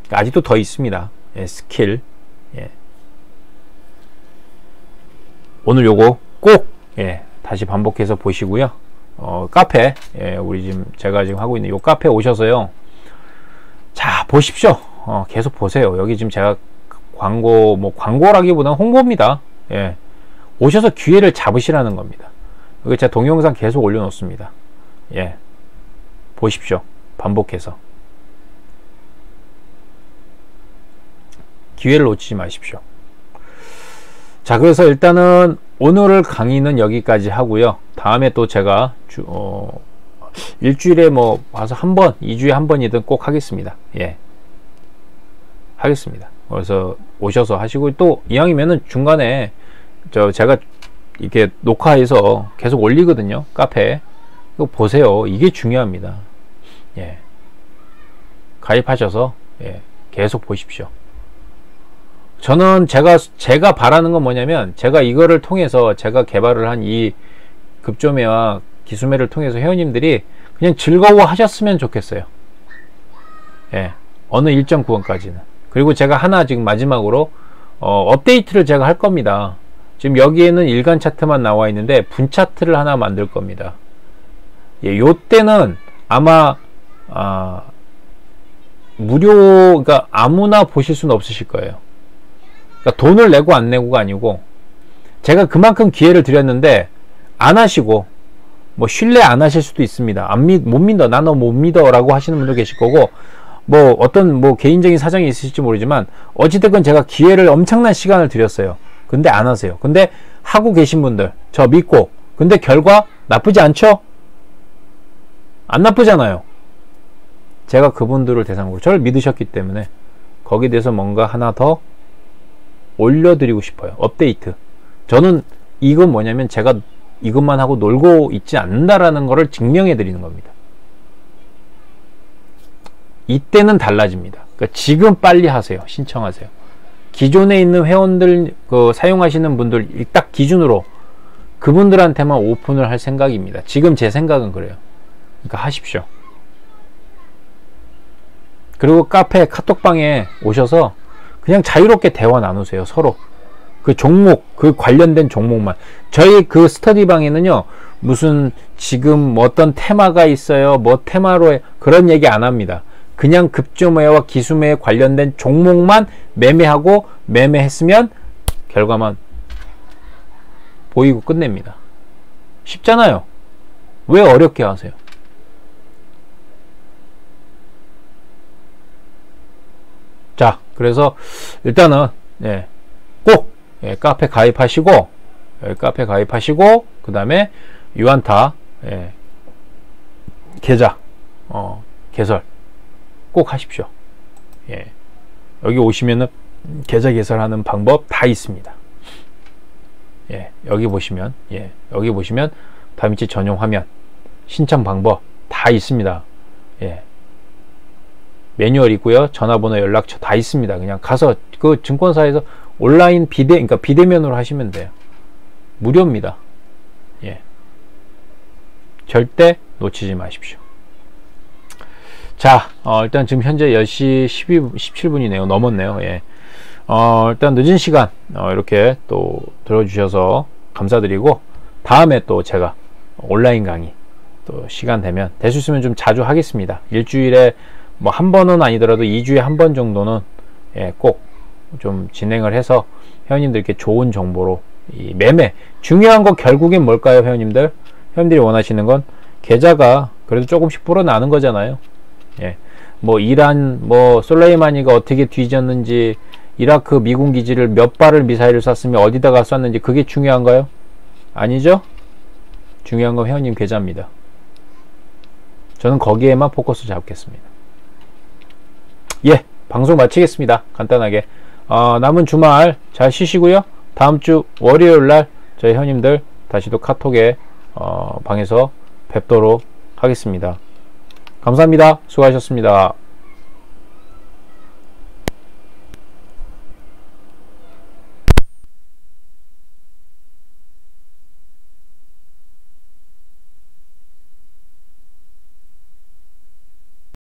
아직도 더 있습니다. 예, 스킬. 예. 오늘 요거 꼭 다시 반복해서 보시고요. 카페 우리 지금 제가 지금 하고 있는 요 카페 오셔서요. 자, 보십시오. 계속 보세요. 여기 지금 제가 광고라기보다는 홍보입니다. 예. 오셔서 기회를 잡으시라는 겁니다. 여기 제가 동영상 계속 올려놓습니다. 예. 보십시오. 반복해서. 기회를 놓치지 마십시오. 자, 그래서 일단은 오늘 강의는 여기까지 하고요. 다음에 또 제가 일주일에 뭐 와서 한 번, 2주에 한 번이든 꼭 하겠습니다. 예. 하겠습니다. 그래서 오셔서 하시고 또 이왕이면은 중간에 제가 이렇게 녹화해서 계속 올리거든요. 카페에. 이거 보세요. 이게 중요합니다. 예. 가입하셔서 계속 보십시오. 저는 제가 바라는 건 뭐냐면 제가 이거를 통해서 제가 개발을 한 이 급조매와 기수매를 통해서 회원님들이 그냥 즐거워 하셨으면 좋겠어요. 예. 어느 일정 구간까지는. 그리고 제가 하나 지금 마지막으로 업데이트를 제가 할 겁니다. 지금 여기에는 일간 차트만 나와 있는데 분 차트를 하나 만들 겁니다. 예, 요때는 아마 그러니까 아무나 보실 수는 없으실 거예요. 그러니까 돈을 내고 안 내고가 아니고 제가 그만큼 기회를 드렸는데 안 하시고 뭐 신뢰 안 하실 수도 있습니다. 못 믿어, 나 너 못 믿어 라고 하시는 분도 계실 거고 뭐 어떤 뭐 개인적인 사정이 있으실지 모르지만 어찌됐건 제가 기회를 엄청난 시간을 드렸어요. 근데 안 하세요. 근데 하고 계신 분들 저 믿고 근데 결과 나쁘지 않죠? 안 나쁘잖아요. 제가 그분들을 대상으로 저를 믿으셨기 때문에 거기에 대해서 뭔가 하나 더 올려드리고 싶어요. 업데이트. 저는 이건 뭐냐면 제가 이것만 하고 놀고 있지 않는다라는 것을 증명해 드리는 겁니다. 이때는 달라집니다. 그러니까 지금 빨리 하세요. 신청하세요. 기존에 있는 회원들 사용하시는 분들 딱 기준으로 그분들한테만 오픈을 할 생각입니다. 지금 제 생각은 그래요. 그러니까 하십시오. 그리고 카페 카톡방에 오셔서 그냥 자유롭게 대화 나누세요. 서로 그 종목, 그 관련된 종목만. 저희 그 스터디방에는요 무슨 지금 뭐 어떤 테마가 있어요, 뭐 테마로 해, 그런 얘기 안 합니다. 그냥 급조매와 기수매에 관련된 종목만 매매하고, 매매했으면 결과만 보이고 끝냅니다. 쉽잖아요. 왜 어렵게 하세요? 자, 그래서 일단은 꼭 카페 가입하시고, 카페 가입하시고, 그 다음에 유한타 계좌 개설 꼭 하십시오. 여기 오시면은 계좌 개설하는 방법 다 있습니다. 여기 보시면 여기 보시면 다미치 전용 화면 신청 방법 다 있습니다. 매뉴얼 있고요, 전화번호, 연락처 다 있습니다. 그냥 가서 그 증권사에서 온라인 그러니까 비대면으로 하시면 돼요. 무료입니다. 절대 놓치지 마십시오. 자, 일단 지금 현재 10시 17분이네요. 넘었네요. 일단 늦은 시간 이렇게 또 들어주셔서 감사드리고, 다음에 또 제가 온라인 강의 또 시간 되면 될 수 있으면 좀 자주 하겠습니다. 일주일에 뭐 한 번은 아니더라도 2주에 한 번 정도는 꼭 좀 진행을 해서 회원님들께 좋은 정보로, 이 매매 중요한 거 결국엔 뭘까요? 회원님들이 원하시는 건 계좌가 그래도 조금씩 불어나는 거잖아요. 뭐 이란 솔레이마니가 어떻게 뒤졌는지, 이라크 미군 기지를 몇 발을 미사일을 쐈으면 어디다가 쐈는지, 그게 중요한가요? 아니죠? 중요한 건 회원님 계좌입니다. 저는 거기에만 포커스 잡겠습니다. 방송 마치겠습니다. 간단하게 남은 주말 잘 쉬시고요. 다음주 월요일날 저희 회원님들 다시 또 카톡에 방에서 뵙도록 하겠습니다. 감사합니다. 수고하셨습니다.